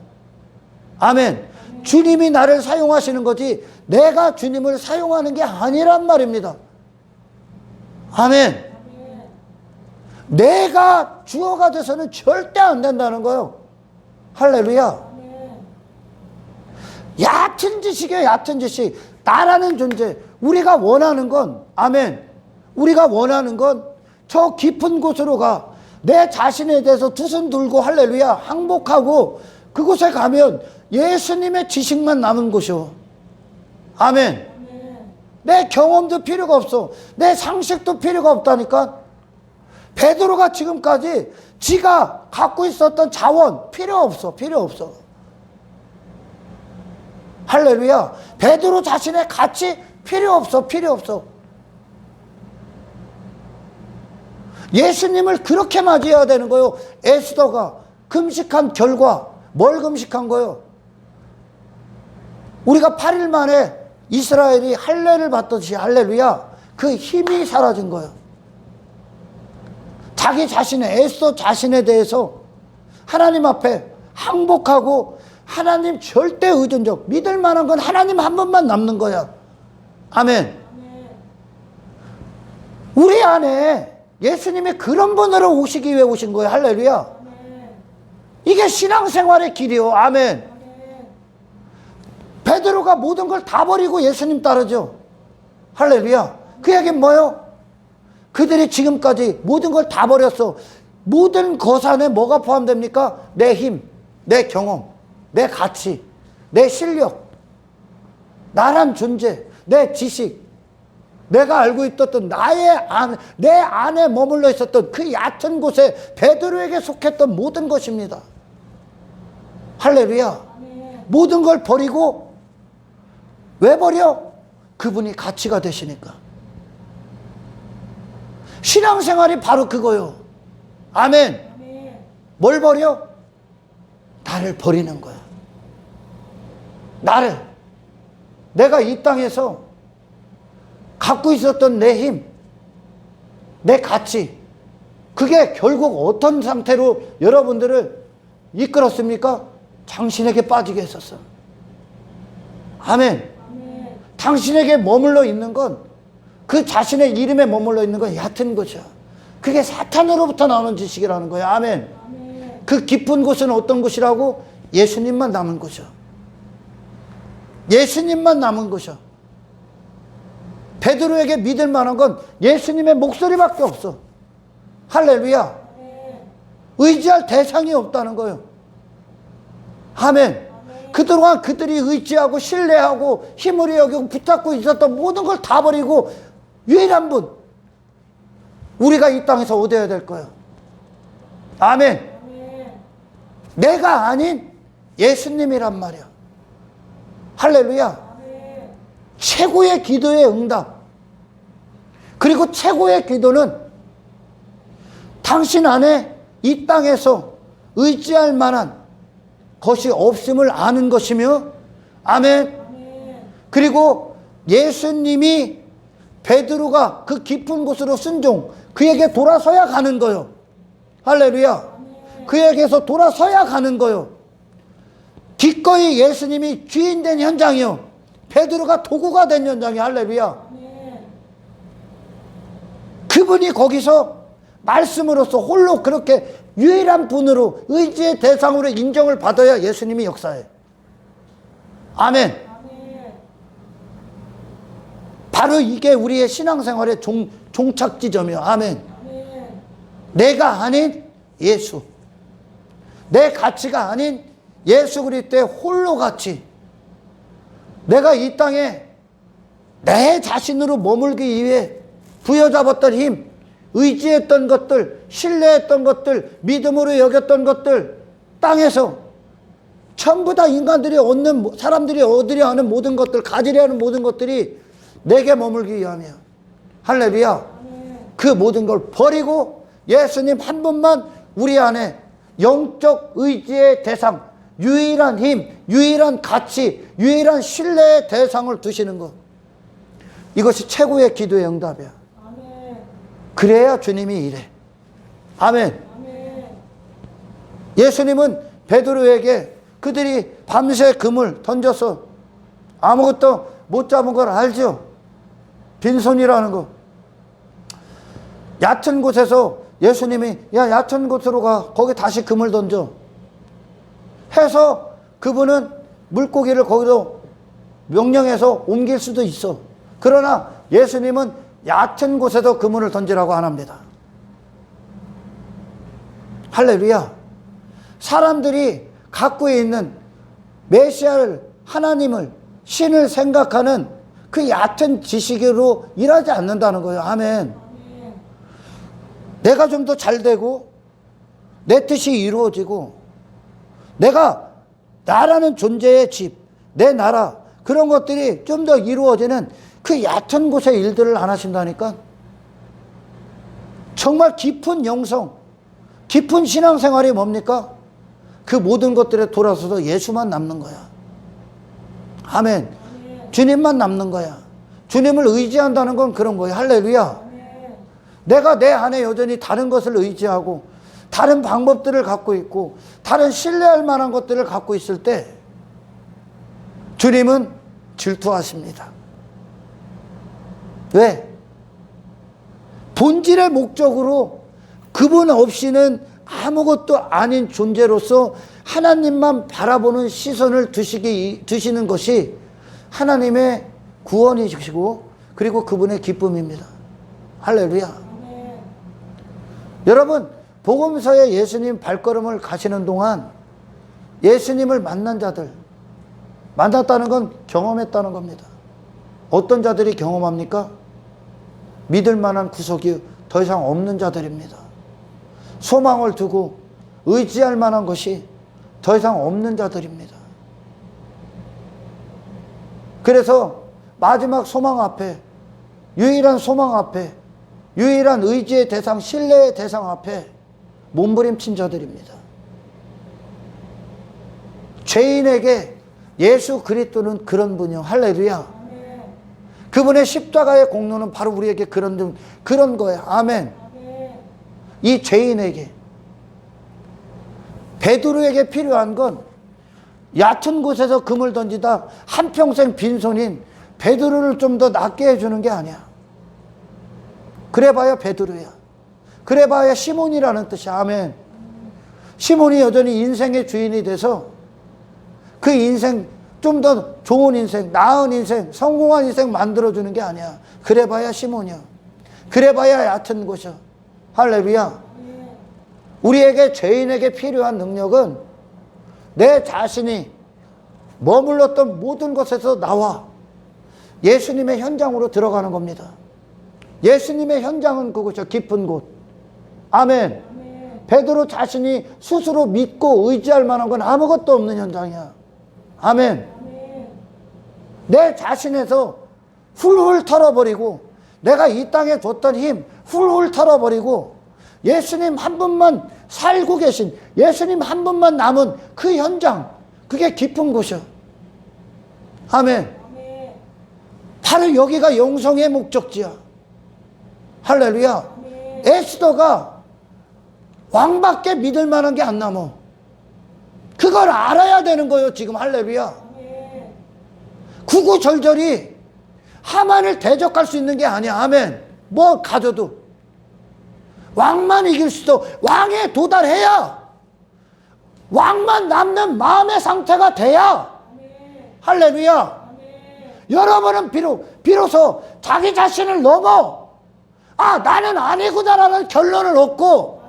A: 아멘. 주님이 나를 사용하시는 거지 내가 주님을 사용하는 게 아니란 말입니다. 아멘. 내가 주어가 돼서는 절대 안 된다는 거예요. 할렐루야. 얕은 지식이에요. 얕은 지식. 나라는 존재. 우리가 원하는 건, 아멘, 우리가 원하는 건 저 깊은 곳으로 가. 내 자신에 대해서 두 손 들고 할렐루야 항복하고 그곳에 가면 예수님의 지식만 남은 곳이요. 아멘. 내 경험도 필요가 없어. 내 상식도 필요가 없다니까. 베드로가 지금까지 지가 갖고 있었던 자원 필요 없어. 필요 없어. 할렐루야. 베드로 자신의 가치 필요 없어. 필요 없어. 예수님을 그렇게 맞이해야 되는 거예요. 에스더가 금식한 결과 뭘 금식한 거예요? 우리가 8일 만에 이스라엘이 할례를 받듯이 할렐루야 그 힘이 사라진 거예요. 자기 자신의, 에스더 자신에 대해서 하나님 앞에 항복하고 하나님 절대 의존적, 믿을 만한 건 하나님 한 분만 남는 거야. 아멘. 우리 안에 예수님이 그런 분으로 오시기 위해 오신 거예요. 할렐루야. 이게 신앙생활의 길이요. 아멘. 베드로가 모든 걸 다 버리고 예수님 따르죠. 할렐루야. 그 얘기는 뭐예요? 그들이 지금까지 모든 걸 다 버렸어. 모든 것 안에 뭐가 포함됩니까? 내 힘, 내 경험, 내 가치, 내 실력, 나란 존재, 내 지식, 내가 알고 있었던 내 안에 머물러 있었던 그 얕은 곳에 베드로에게 속했던 모든 것입니다. 할렐루야. 모든 걸 버리고 왜 버려? 그분이 가치가 되시니까. 신앙생활이 바로 그거요. 아멘. 뭘 버려? 나를 버리는 거야. 나를. 내가 이 땅에서 갖고 있었던 내 힘, 내 가치, 그게 결국 어떤 상태로 여러분들을 이끌었습니까? 당신에게 빠지게 했었어. 아멘. 당신에게 머물러 있는 건, 그 자신의 이름에 머물러 있는 건 얕은 것이야. 그게 사탄으로부터 나오는 지식이라는 거야. 아멘. 그 깊은 곳은 어떤 곳이라고? 예수님만 남은 곳이야. 예수님만 남은 곳이야. 베드로에게 믿을 만한 건 예수님의 목소리밖에 없어. 할렐루야. 의지할 대상이 없다는 거예요. 아멘. 그동안 그들이 의지하고 신뢰하고 힘을 여기고 붙잡고 있었던 모든 걸 다 버리고 유일한 분, 우리가 이 땅에서 얻어야 될 거예요. 아멘. 내가 아닌 예수님이란 말이야. 할렐루야. 최고의 기도의 응답. 그리고 최고의 기도는 당신 안에 이 땅에서 의지할 만한 것이 없음을 아는 것이며, 아멘. 그리고 예수님이 베드로가 그 깊은 곳으로 순종, 그에게 돌아서야 가는 거요. 할렐루야. 그에게서 돌아서야 가는 거요. 기꺼이 예수님이 주인 된 현장이요. 베드로가 도구가 된 현장이. 할렐루야. 그분이 거기서 말씀으로서 홀로 그렇게 유일한 분으로 의지의 대상으로 인정을 받아야 예수님이 역사해. 아멘. 바로 이게 우리의 신앙생활의 종착 지점이요. 아멘. 내가 아닌 예수. 내 가치가 아닌 예수 그리스도의 홀로 가치. 내가 이 땅에 내 자신으로 머물기 위해 부여잡았던 힘, 의지했던 것들, 신뢰했던 것들, 믿음으로 여겼던 것들, 땅에서 전부 다 인간들이 얻는, 사람들이 얻으려 하는 모든 것들, 가지려 하는 모든 것들이 내게 머물기 위함이야. 할렐루야. 그 모든 걸 버리고 예수님 한 분만 우리 안에 영적 의지의 대상, 유일한 힘, 유일한 가치, 유일한 신뢰의 대상을 두시는 것. 이것이 최고의 기도의 응답이야. 아멘. 그래야 주님이 이래. 아멘. 아멘. 예수님은 베드로에게 그들이 밤새 그물 던져서 아무것도 못 잡은 걸 알죠? 빈손이라는 거. 얕은 곳에서 예수님이 야, 얕은 곳으로 가. 거기 다시 그물 던져. 해서 그분은 물고기를 거기로 명령해서 옮길 수도 있어. 그러나 예수님은 얕은 곳에서 그물을 던지라고 안 합니다. 할렐루야. 사람들이 갖고 있는 메시아를, 하나님을, 신을 생각하는 그 얕은 지식으로 일하지 않는다는 거예요. 아멘. 내가 좀 더 잘 되고 내 뜻이 이루어지고 내가 나라는 존재의 집, 내 나라, 그런 것들이 좀 더 이루어지는 그 얕은 곳의 일들을 안 하신다니까. 정말 깊은 영성, 깊은 신앙생활이 뭡니까? 그 모든 것들에 돌아서서 예수만 남는 거야. 아멘. 주님만 남는 거야. 주님을 의지한다는 건 그런 거야. 할렐루야. 내가 내 안에 여전히 다른 것을 의지하고 다른 방법들을 갖고 있고 다른 신뢰할 만한 것들을 갖고 있을 때 주님은 질투하십니다. 왜? 본질의 목적으로 그분 없이는 아무것도 아닌 존재로서 하나님만 바라보는 시선을 두시는 것이 하나님의 구원이시고 그리고 그분의 기쁨입니다. 할렐루야. 여러분, 복음서에 예수님 발걸음을 가시는 동안 예수님을 만난 자들, 만났다는 건 경험했다는 겁니다. 어떤 자들이 경험합니까? 믿을 만한 구석이 더 이상 없는 자들입니다. 소망을 두고 의지할 만한 것이 더 이상 없는 자들입니다. 그래서 마지막 소망 앞에, 유일한 소망 앞에, 유일한 의지의 대상, 신뢰의 대상 앞에 몸부림친 자들입니다. 죄인에게 예수 그리스도는 그런 분이요. 할렐루야. 그분의 십자가의 공로는 바로 우리에게 그런 거예요. 아멘. 이 죄인에게, 베드로에게 필요한 건 얕은 곳에서 금을 던지다 한평생 빈손인 베드로를 좀 더 낫게 해주는 게 아니야. 그래봐야 베드로야. 그래봐야 시몬이라는 뜻이야. 아멘. 시몬이 여전히 인생의 주인이 돼서 그 인생, 좀 더 좋은 인생, 나은 인생, 성공한 인생 만들어주는 게 아니야. 그래봐야 시몬이야. 그래봐야 얕은 곳이야. 할렐루야. 우리에게, 죄인에게 필요한 능력은 내 자신이 머물렀던 모든 것에서 나와 예수님의 현장으로 들어가는 겁니다. 예수님의 현장은 그곳이요. 깊은 곳. 아멘. 베드로 자신이 스스로 믿고 의지할 만한 건 아무것도 없는 현장이야. 아멘. 내 자신에서 훌훌 털어버리고 내가 이 땅에 뒀던 힘 훌훌 털어버리고 예수님 한 분만 살고 계신, 예수님 한 분만 남은 그 현장, 그게 깊은 곳이야. 아멘. 바로 여기가 영성의 목적지야. 할렐루야. 에스더가 왕밖에 믿을 만한 게 안 남아. 그걸 알아야 되는 거예요, 지금. 할렐루야. 구구절절히 하만을 대적할 수 있는 게 아니야. 아멘. 뭐 가져도 왕만 이길 수도, 왕에 도달해야, 왕만 남는 마음의 상태가 돼야. 할렐루야. 여러분은 비로소 자기 자신을 넘어 나는 아니구나라는 결론을 얻고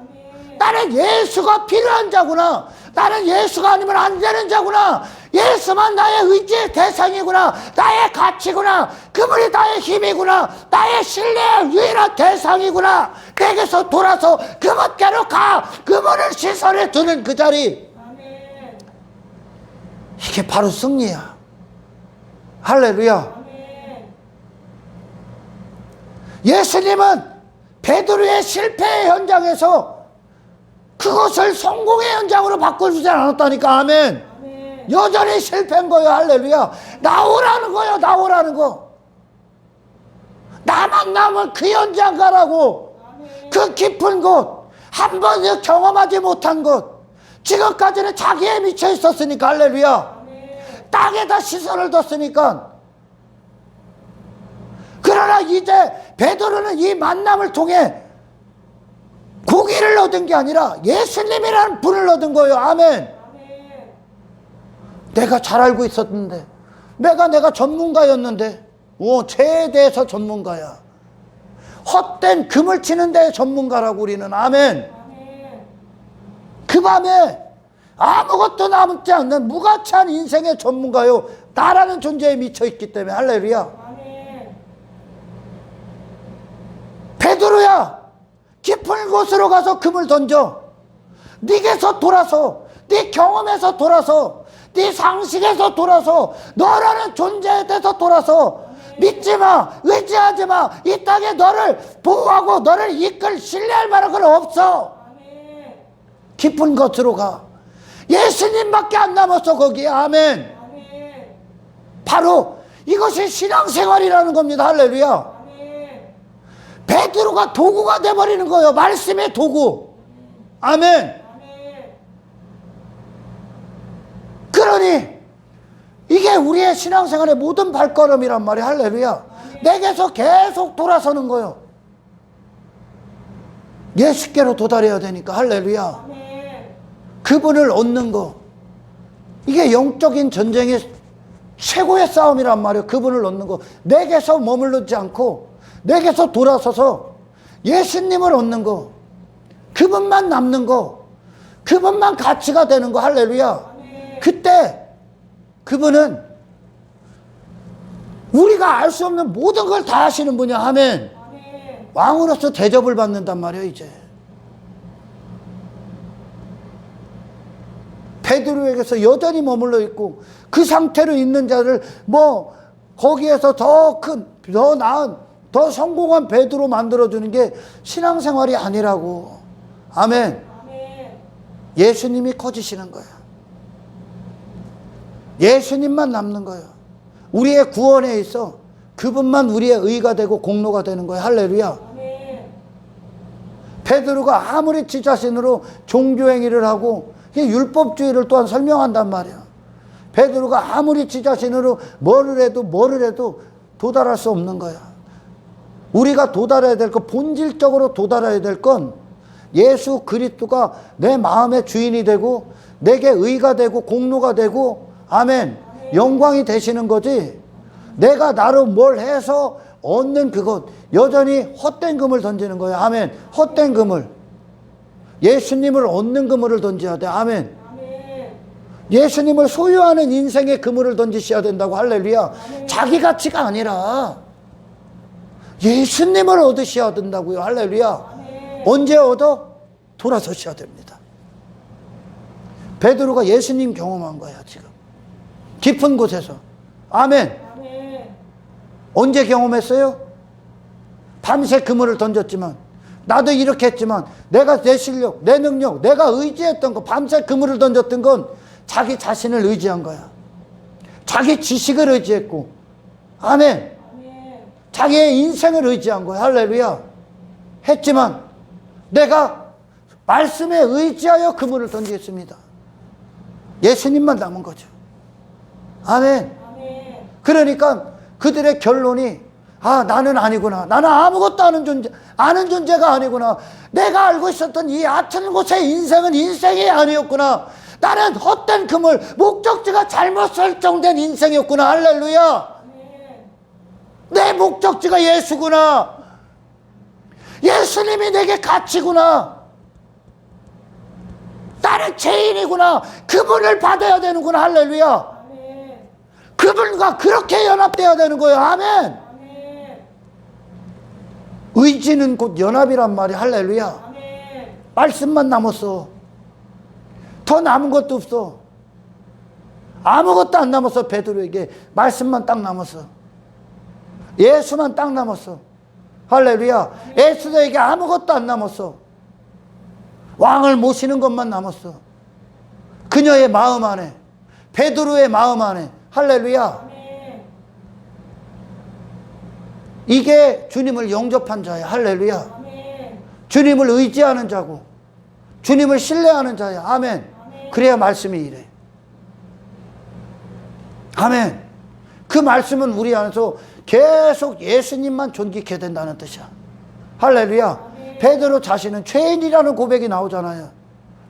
A: 나는 예수가 필요한 자구나. 나는 예수가 아니면 안 되는 자구나. 예수만 나의 의지의 대상이구나. 나의 가치구나. 그분이 나의 힘이구나. 나의 신뢰의 유일한 대상이구나. 내게서 돌아서 그분께로 가. 그분을 시선에 두는 그 자리.
B: 아멘.
A: 이게 바로 승리야. 할렐루야.
B: 아멘.
A: 예수님은 베드로의 실패의 현장에서 그것을 성공의 현장으로 바꿔주지 않았다니까. 아멘.
B: 아멘.
A: 여전히 실패한 거예요. 할렐루야. 나오라는 거예요. 나오라는 거. 나만 남은 그 현장 가라고.
B: 아멘.
A: 그 깊은 곳, 한 번도 경험하지 못한 곳. 지금까지는 자기에 미쳐 있었으니까. 할렐루야.
B: 아멘.
A: 땅에다 시선을 뒀으니까. 그러나 이제 베드로는 이 만남을 통해 고기를 얻은 게 아니라 예수님이라는 분을 얻은 거예요. 아멘.
B: 아멘.
A: 내가 잘 알고 있었는데, 내가 전문가였는데, 죄에 대해서 전문가야. 헛된 금을 치는 데 전문가라고 우리는. 아멘.
B: 아멘.
A: 그 밤에 아무것도 남지 않는 무가치한 인생의 전문가요. 나라는 존재에 미쳐있기 때문에. 할렐루야.
B: 아멘.
A: 베드로야, 깊은 곳으로 가서 금을 던져. 네게서 돌아서, 네 경험에서 돌아서, 네 상식에서 돌아서, 너라는 존재에 대해서 돌아서, 믿지 마, 의지하지 마. 이 땅에 너를 보호하고 너를 이끌 신뢰할 만한 건 없어.
B: 아멘.
A: 깊은 곳으로 가. 예수님밖에 안 남았어 거기에. 아멘.
B: 아멘.
A: 바로 이것이 신앙생활이라는 겁니다. 할렐루야.
B: 아멘.
A: 베드로가 도구가 돼버리는 거예요. 말씀의 도구. 아멘.
B: 아멘.
A: 그러니 이게 우리의 신앙생활의 모든 발걸음이란 말이야. 할렐루야. 내게서 계속 돌아서는 거예요. 예수께로 도달해야 되니까. 할렐루야.
B: 아멘.
A: 그분을 얻는 거. 이게 영적인 전쟁의 최고의 싸움이란 말이에요. 그분을 얻는 거. 내게서 머물르지 않고 내게서 돌아서서 예수님을 얻는 거. 그분만 남는 거. 그분만 가치가 되는 거. 할렐루야. 그때 그분은 우리가 알 수 없는 모든 걸 다 하시는 분이야. 아멘.
B: 아멘.
A: 왕으로서 대접을 받는단 말이에요. 이제 베드로에게서 여전히 머물러 있고 그 상태로 있는 자를 거기에서 더 큰, 더 나은, 더 성공한 베드로 만들어주는 게 신앙생활이 아니라고. 아멘.
B: 아멘.
A: 예수님이 커지시는 거야. 예수님만 남는 거예요. 우리의 구원에 있어 그분만 우리의 의가 되고 공로가 되는 거예요. 할렐루야.
B: 아멘.
A: 베드로가 아무리 지 자신으로 종교행위를 하고 율법주의를 또한 설명한단 말이야. 베드로가 아무리 지 자신으로 뭐를 해도 도달할 수 없는 거야. 우리가 도달해야 될 것, 본질적으로 도달해야 될 건 예수 그리스도가 내 마음의 주인이 되고 내게 의가 되고 공로가 되고 아멘. 영광이 되시는 거지. 내가 나로 뭘 해서 얻는 그것. 여전히 헛된 그물 던지는 거예요. 아멘. 헛된 그물. 예수님을 얻는 그물을 던져야 돼. 아멘.
B: 아멘.
A: 예수님을 소유하는 인생의 그물을 던지셔야 된다고. 할렐루야. 자기 가치가 아니라 예수님을 얻으셔야 된다고요. 할렐루야.
B: 아멘.
A: 언제 얻어? 돌아서셔야 됩니다. 베드로가 예수님 경험한 거야 지금. 깊은 곳에서. 아멘.
B: 아멘.
A: 언제 경험했어요? 밤새 그물을 던졌지만, 나도 이렇게 했지만, 내가 내 실력, 내 능력, 내가 의지했던 거, 밤새 그물을 던졌던 건 자기 자신을 의지한 거야. 자기 지식을 의지했고, 아멘.
B: 아멘.
A: 자기의 인생을 의지한 거야. 할렐루야. 했지만 내가 말씀에 의지하여 그물을 던지겠습니다. 예수님만 남은 거죠. 아멘.
B: 아멘.
A: 그러니까 그들의 결론이 나는 아니구나. 나는 아무것도 아는 존재가 아니구나. 내가 알고 있었던 이 얕은 곳의 인생은 인생이 아니었구나. 나는 헛된 그물, 목적지가 잘못 설정된 인생이었구나. 할렐루야.
B: 아멘.
A: 내 목적지가 예수구나. 예수님이 내게 가치구나. 나는 죄인이구나. 그분을 받아야 되는구나. 할렐루야.
B: 아멘.
A: 그분과 그렇게 연합돼야 되는 거예요. 아멘.
B: 아멘.
A: 의지는 곧 연합이란 말이야. 할렐루야.
B: 아멘.
A: 말씀만 남았어. 더 남은 것도 없어. 아무것도 안 남았어. 베드로에게 말씀만 딱 남았어. 예수만 딱 남았어. 할렐루야. 에스더에게 아무것도 안 남았어. 왕을 모시는 것만 남았어. 그녀의 마음 안에, 베드로의 마음 안에. 할렐루야.
B: 아멘.
A: 이게 주님을 영접한 자야. 할렐루야.
B: 아멘.
A: 주님을 의지하는 자고 주님을 신뢰하는 자야. 아멘.
B: 아멘.
A: 그래야 말씀이 이래. 아멘. 그 말씀은 우리 안에서 계속 예수님만 존귀케 된다는 뜻이야. 할렐루야.
B: 아멘.
A: 베드로 자신은 죄인이라는 고백이 나오잖아요.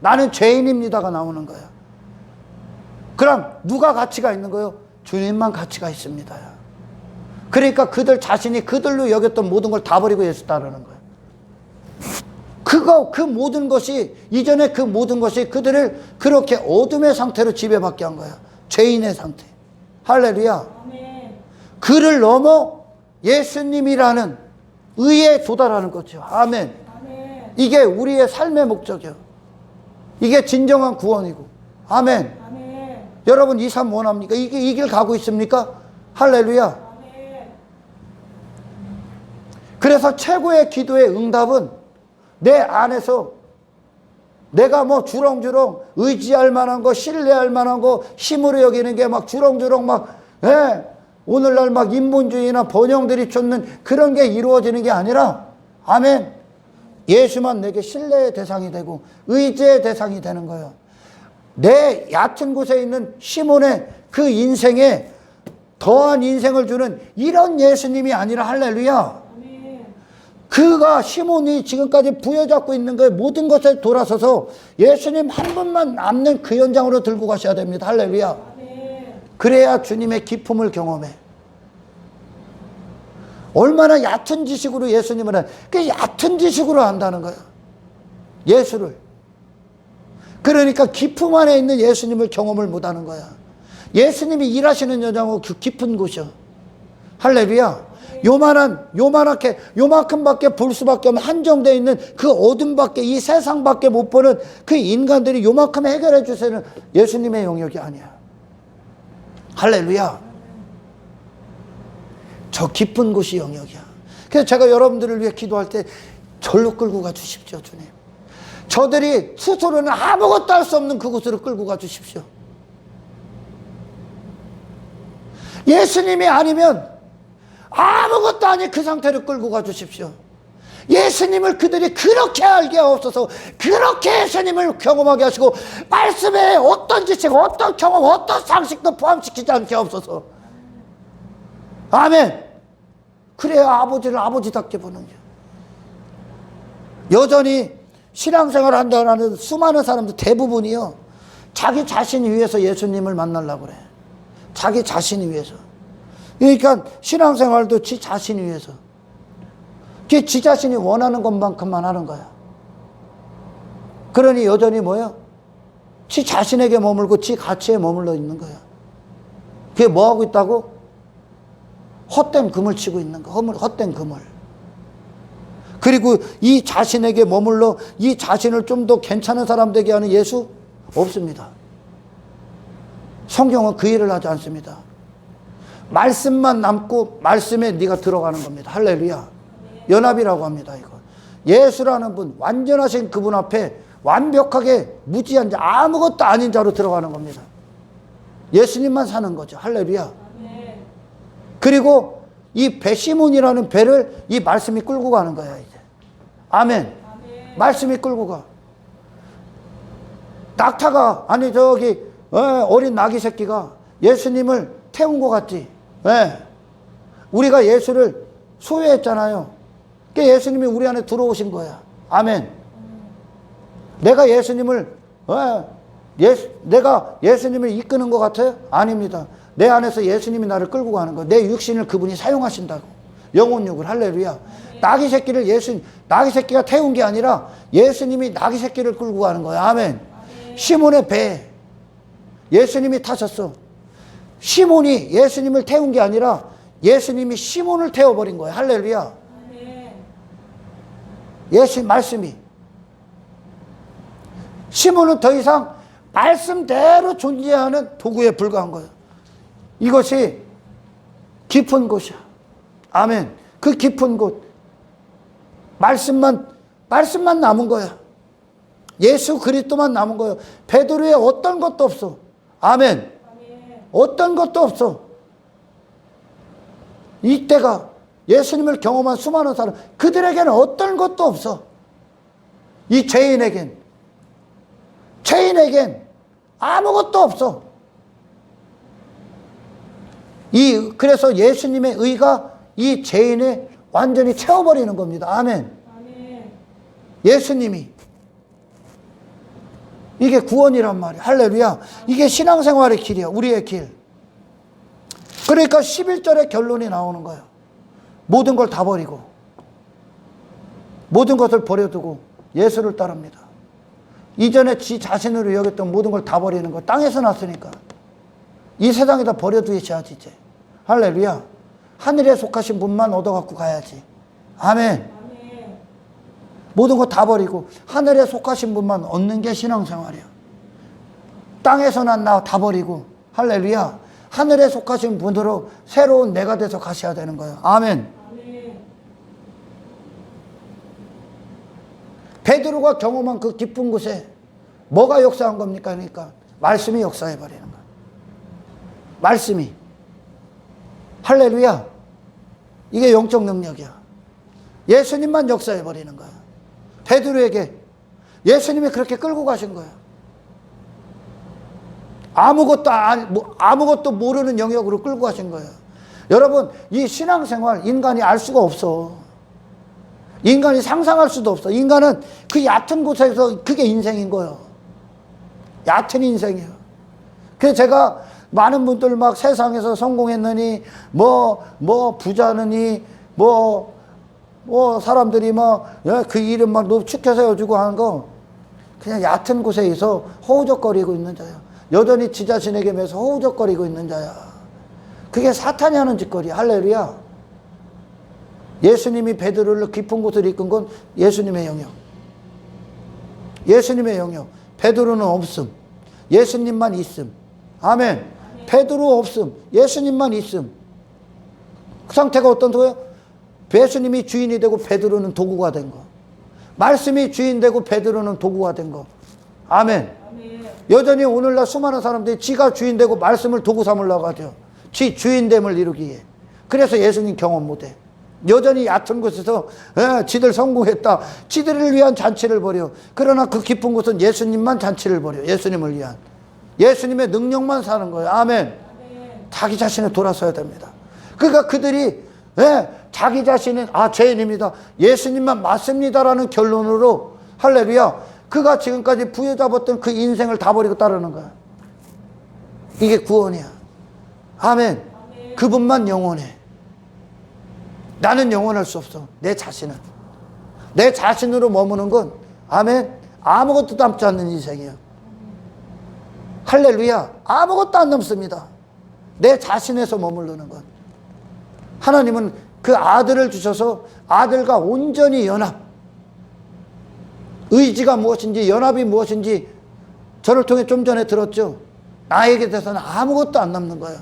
A: 나는 죄인입니다가 나오는 거야. 그럼 누가 가치가 있는 거예요? 주님만 가치가 있습니다. 그러니까 그들 자신이 그들로 여겼던 모든 걸 다 버리고 예수 따르는 거예요. 그 모든 것이, 이전에 그 모든 것이 그들을 그렇게 어둠의 상태로 지배받게 한 거야. 죄인의 상태. 할렐루야.
B: 아멘.
A: 그를 넘어 예수님이라는 의에 도달하는 거죠. 아멘.
B: 아멘.
A: 이게 우리의 삶의 목적이요. 이게 진정한 구원이고. 아멘.
B: 아멘.
A: 여러분 이 삶 원합니까? 이 길 가고 있습니까? 할렐루야.
B: 아멘.
A: 그래서 최고의 기도의 응답은 내 안에서 내가 뭐 주렁주렁 의지할 만한 거, 신뢰할 만한 거, 힘으로 여기는 게 막 주렁주렁 막, 오늘날 막 인본주의나 번영들이 쫓는 그런 게 이루어지는 게 아니라, 아멘. 예수만 내게 신뢰의 대상이 되고 의지의 대상이 되는 거예요. 내 얕은 곳에 있는 시몬의 그 인생에 더한 인생을 주는 이런 예수님이 아니라, 할렐루야. 그가 시몬이 지금까지 부여잡고 있는 그 모든 것에 돌아서서 예수님 한 분만 남는 그 현장으로 들고 가셔야 됩니다. 할렐루야. 그래야 주님의 기품을 경험해. 얼마나 얕은 지식으로 예수님을 한, 그 얕은 지식으로 안다는 거야. 예수를. 그러니까 기품 안에 있는 예수님을 경험을 못하는 거야. 예수님이 일하시는 현장은 그 깊은 곳이야. 할렐루야. 요만하게, 요만큼밖에 볼 수밖에 없는 한정되어 있는 그 어둠밖에, 이 세상밖에 못 보는 그 인간들이 요만큼 해결해 주세요. 예수님의 영역이 아니야. 할렐루야. 저 깊은 곳이 영역이야. 그래서 제가 여러분들을 위해 기도할 때 절로 끌고 가 주십시오, 주님. 저들이 스스로는 아무것도 할 수 없는 그곳으로 끌고 가 주십시오. 예수님이 아니면 아무것도 아닌 그 상태로 끌고 가 주십시오. 예수님을 그들이 그렇게 알게 하옵소서. 그렇게 예수님을 경험하게 하시고 말씀에 어떤 지식, 어떤 경험, 어떤 상식도 포함시키지 않게 하옵소서. 아멘. 그래야 아버지를 아버지답게 보는 거예요. 여전히 신앙생활을 한다는 수많은 사람들 대부분이요, 자기 자신 위해서 예수님을 만나려고 그래. 자기 자신 위해서. 그러니까 신앙생활도 지 자신 위해서. 지 자신이 원하는 것만큼만 하는 거야. 그러니 여전히 뭐야? 지 자신에게 머물고 지 가치에 머물러 있는 거야. 그게 뭐 하고 있다고? 헛된 금을 치고 있는 거. 헛된 금을. 그리고 이 자신에게 머물러 이 자신을 좀 더 괜찮은 사람 되게 하는 예수? 없습니다. 성경은 그 일을 하지 않습니다. 말씀만 남고 말씀에 네가 들어가는 겁니다. 할렐루야. 연합이라고 합니다. 이거 예수라는 분, 완전하신 그분 앞에 완벽하게 무지한 자, 아무것도 아닌 자로 들어가는 겁니다. 예수님만 사는 거죠. 할렐루야. 그리고 이 배, 시몬이라는 배를 이 말씀이 끌고 가는 거야, 이제. 아멘. 말씀이 끌고 가. 낙타가, 아니 저기 어린 나귀 새끼가 예수님을 태운 것 같지. 우리가 예수를 소유했잖아요. 그러니까 예수님이 우리 안에 들어오신 거야. 아멘. 내가 예수님을 내가 예수님을 이끄는 것 같아요? 아닙니다. 내 안에서 예수님이 나를 끌고 가는 거. 내 육신을 그분이 사용하신다고. 영혼육을. 할렐루야. 나귀 새끼를 나귀 새끼가 태운 게 아니라 예수님이 나귀 새끼를 끌고 가는 거야. 아멘. 시몬의 배 예수님이 타셨어. 시몬이 예수님을 태운 게 아니라 예수님이 시몬을 태워버린 거야. 할렐루야. 예수님 말씀이. 시몬은 더 이상 말씀대로 존재하는 도구에 불과한 거예요. 이것이 깊은 곳이야. 아멘. 그 깊은 곳. 말씀만 남은 거야. 예수 그리스도만 남은 거예요. 베드로에 어떤 것도 없어. 아멘. 어떤 것도 없어. 이때가 예수님을 경험한 수많은 사람, 그들에게는 어떤 것도 없어. 이 죄인에겐 아무것도 없어. 그래서 예수님의 의가 이 죄인을 완전히 채워버리는 겁니다. 아멘. 예수님이. 이게 구원이란 말이야. 할렐루야. 이게 신앙생활의 길이야. 우리의 길. 그러니까 11절에 결론이 나오는 거예요. 모든 걸 다 버리고, 모든 것을 버려두고 예수를 따릅니다. 이전에 지 자신으로 여겼던 모든 걸 다 버리는 거. 땅에서 났으니까 이 세상에다 버려두셔야지 이제. 할렐루야. 하늘에 속하신 분만 얻어갖고 가야지. 아멘. 모든 거 다 버리고 하늘에 속하신 분만 얻는 게 신앙생활이야. 땅에서 난 나 다 버리고, 할렐루야, 하늘에 속하신 분으로 새로운 내가 돼서 가셔야 되는 거예요. 아멘. 베드로가 경험한 그 깊은 곳에 뭐가 역사한 겁니까? 그러니까 말씀이 역사해버리는 거예요. 말씀이. 할렐루야. 이게 영적 능력이야. 예수님만 역사해버리는 거야. 베드로에게 예수님이 그렇게 끌고 가신 거예요. 아무것도 모르는 영역으로 끌고 가신 거예요. 여러분, 이 신앙생활 인간이 알 수가 없어. 인간이 상상할 수도 없어. 인간은 그 얕은 곳에서 그게 인생인 거예요. 얕은 인생이에요. 그래서 제가 많은 분들 막 세상에서 성공했느니 부자느니 사람들이 막 그 이름 막 축혀 세워주고 하는 거 그냥 얕은 곳에서 허우적거리고 있는 자야. 여전히 지 자신에게 매서 허우적거리고 있는 자야. 그게 사탄이 하는 짓거리야. 할렐루야. 예수님이 베드로를 깊은 곳으로 이끈 건 예수님의 영역. 예수님의 영역. 베드로는 없음. 예수님만 있음. 아멘. 베드로 없음. 예수님만 있음. 그 상태가 어떤 거예요? 예수님이 주인이 되고 베드로는 도구가 된 거. 말씀이 주인 되고 베드로는 도구가 된 거. 아멘. 여전히 오늘날 수많은 사람들이 지가 주인 되고 말씀을 도구 삼으려고 하죠. 지 주인됨을 이루기 위해. 그래서 예수님 경험 못해. 여전히 얕은 곳에서 지들 성공했다. 지들을 위한 잔치를 벌여. 그러나 그 깊은 곳은 예수님만 잔치를 벌여. 예수님을 위한. 예수님의 능력만 사는 거예요. 아멘. 자기 자신에 돌아서야 됩니다. 그러니까 그들이 자기 자신은 죄인입니다. 예수님만 맞습니다라는 결론으로, 할렐루야, 그가 지금까지 부여잡았던 그 인생을 다 버리고 따르는 거야. 이게 구원이야. 아멘. 그분만 영원해. 나는 영원할 수 없어. 내 자신은. 내 자신으로 머무는 건, 아멘, 아무것도 남지 않는 인생이에요. 할렐루야. 아무것도 안 남습니다. 내 자신에서 머무르는 것. 하나님은 그 아들을 주셔서 아들과 온전히 연합. 의지가 무엇인지, 연합이 무엇인지 저를 통해 좀 전에 들었죠. 나에게 대해서는 아무것도 안 남는 거예요.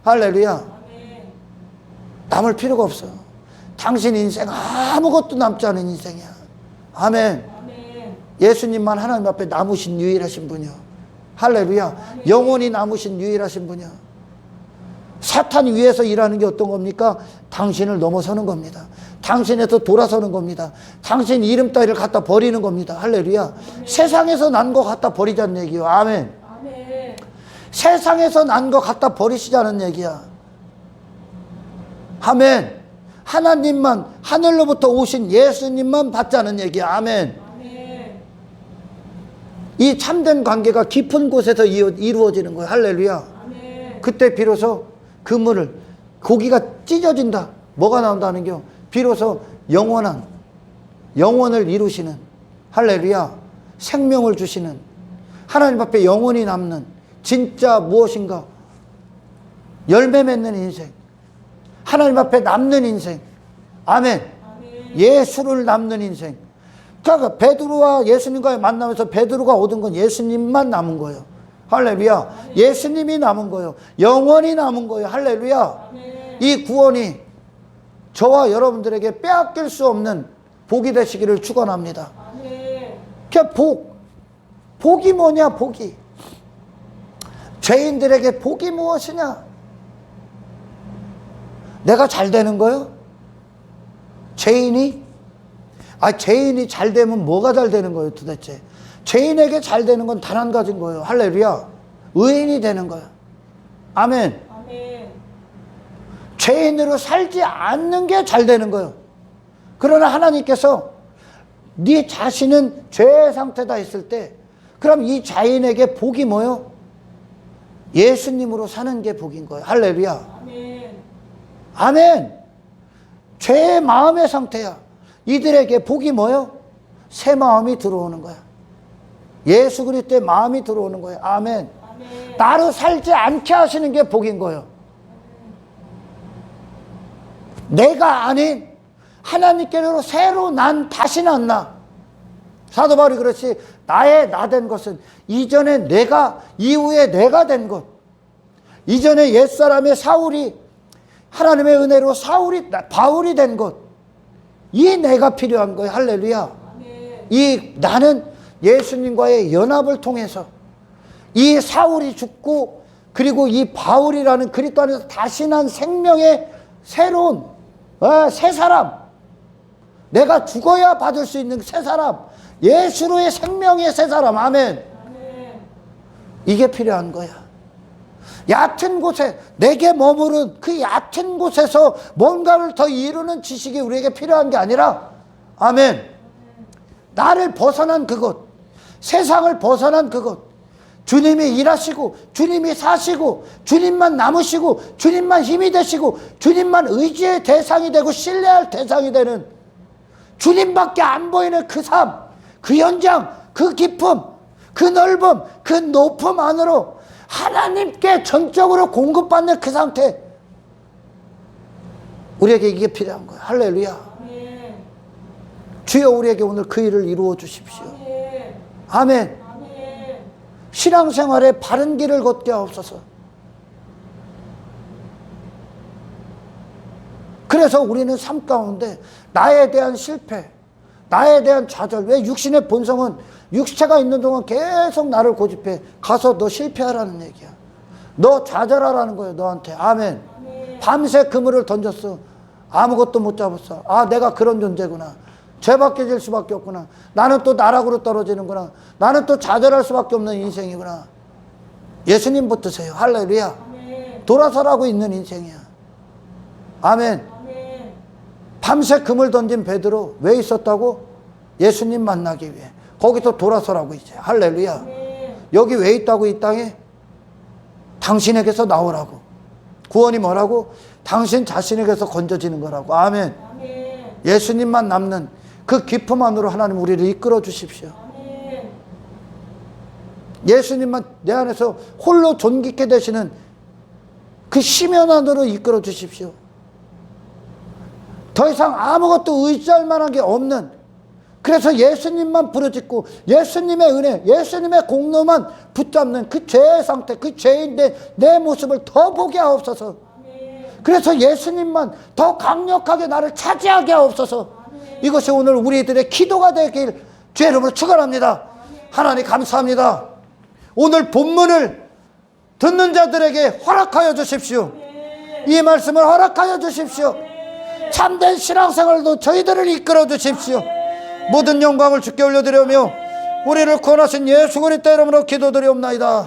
A: 할렐루야. 남을 필요가 없어. 당신 인생 아무것도 남지 않은 인생이야. 아멘. 예수님만 하나님 앞에 남으신 유일하신 분이요. 할렐루야. 영원히 남으신 유일하신 분이요. 사탄 위에서 일하는 게 어떤 겁니까? 당신을 넘어서는 겁니다. 당신에서 돌아서는 겁니다. 당신 이름 따위를 갖다 버리는 겁니다. 할렐루야. 세상에서 난 거 갖다 버리자는 얘기요. 아멘. 세상에서 난 거 갖다 버리시자는 얘기야. 아멘. 하나님만, 하늘로부터 오신 예수님만 받자는 얘기야. 아멘. 이 참된 관계가 깊은 곳에서 이루어지는 거예요. 할렐루야. 그때 비로소 그물을 고기가 찢어진다. 뭐가 나온다는 겨? 비로소 영원을 이루시는 할렐루야 생명을 주시는 하나님 앞에 영원히 남는 진짜 무엇인가 열매 맺는 인생 하나님 앞에 남는 인생 아멘. 예수를 남는 인생. 그러니까 베드로와 예수님과의 만나면서 베드로가 얻은 건 예수님만 남은 거예요. 할렐루야. 예수님이 남은 거예요. 영원히 남은 거예요. 할렐루야. 이 구원이 저와 여러분들에게 빼앗길 수 없는 복이 되시기를 축원합니다. 그러니까 복이 뭐냐? 복이 죄인들에게 복이 무엇이냐? 내가 잘 되는 거요? 죄인이 잘 되면 뭐가 잘 되는 거예요 도대체? 죄인에게 잘 되는 건 단 한 가지인 거예요. 할렐루야. 의인이 되는 거예요. 아멘. 죄인으로 살지 않는 게 잘 되는 거예요. 그러나 하나님께서 네 자신은 죄의 상태다 했을 때 그럼 이 자인에게 복이 뭐요? 예수님으로 사는 게 복인 거예요. 할렐루야. 아멘. 죄의 마음의 상태야. 이들에게 복이 뭐요? 새 마음이 들어오는 거야. 예수 그리스도의 마음이 들어오는 거예요. 아멘. 나로 살지 않게 하시는 게 복인 거예요. 내가 아닌 하나님께로 새로 난 다시 났나. 사도 바울이 그렇지 나의 나 된 것은 이전에 내가 이후에 내가 된 것. 이전에 옛사람의 사울이 하나님의 은혜로 바울이 된 것. 이 내가 필요한 거예요. 할렐루야. 이 나는 예수님과의 연합을 통해서 이 사울이 죽고 그리고 이 바울이라는 그리스도 안에서 다시 난 생명의 새로운 새 사람. 내가 죽어야 받을 수 있는 새 사람. 예수로의 생명의 새 사람. 아멘. 이게 필요한 거야. 얕은 곳에 내게 머무른 그 얕은 곳에서 뭔가를 더 이루는 지식이 우리에게 필요한 게 아니라 아멘. 나를 벗어난 그것, 세상을 벗어난 그것, 주님이 일하시고 주님이 사시고 주님만 남으시고 주님만 힘이 되시고 주님만 의지의 대상이 되고 신뢰할 대상이 되는 주님밖에 안 보이는 그 삶, 그 현장, 그 깊음, 그 넓음, 그 높음 안으로 하나님께 전적으로 공급받는 그 상태. 우리에게 이게 필요한 거예요. 할렐루야. 주여 우리에게 오늘 그 일을 이루어 주십시오. 아멘. 신앙생활에 바른 길을 걷게 하옵소서. 그래서 우리는 삶 가운데 나에 대한 실패, 나에 대한 좌절. 왜 육신의 본성은 육체가 있는 동안 계속 나를 고집해. 가서 너 실패하라는 얘기야. 너 좌절하라는 거예요 너한테. 아멘. 밤새 그물을 던졌어. 아무것도 못 잡았어. 내가 그런 존재구나. 죄밖에 질 수밖에 없구나. 나는 또 나락으로 떨어지는구나. 나는 또 좌절할 수밖에 없는 인생이구나. 예수님 붙드세요. 할렐루야. 돌아서라고 있는 인생이야. 아멘. 밤새 그물 던진 베드로 왜 있었다고? 예수님 만나기 위해. 거기서 돌아서라고 이제. 할렐루야. 여기 왜 있다고 이 땅에? 당신에게서 나오라고. 구원이 뭐라고? 당신 자신에게서 건져지는 거라고. 아멘. 예수님만 남는 그 깊음 안으로 하나님 우리를 이끌어 주십시오. 예수님만 내 안에서 홀로 존귀케 되시는 그 심연 안으로 이끌어 주십시오. 더 이상 아무것도 의지할 만한 게 없는, 그래서 예수님만 부르짖고 예수님의 은혜, 예수님의 공로만 붙잡는 그 죄의 상태, 그 죄인의 내 모습을 더 보게 하옵소서. 그래서 예수님만 더 강력하게 나를 차지하게 하옵소서. 이것이 오늘 우리들의 기도가 되길 주의 이름으로 축원합니다. 하나님 감사합니다. 오늘 본문을 듣는 자들에게 허락하여 주십시오. 이 말씀을 허락하여 주십시오. 참된 신앙생활도 저희들을 이끌어 주십시오. 모든 영광을 주께 올려드리며 우리를 구원하신 예수 그리스도 이름으로 기도드리옵나이다.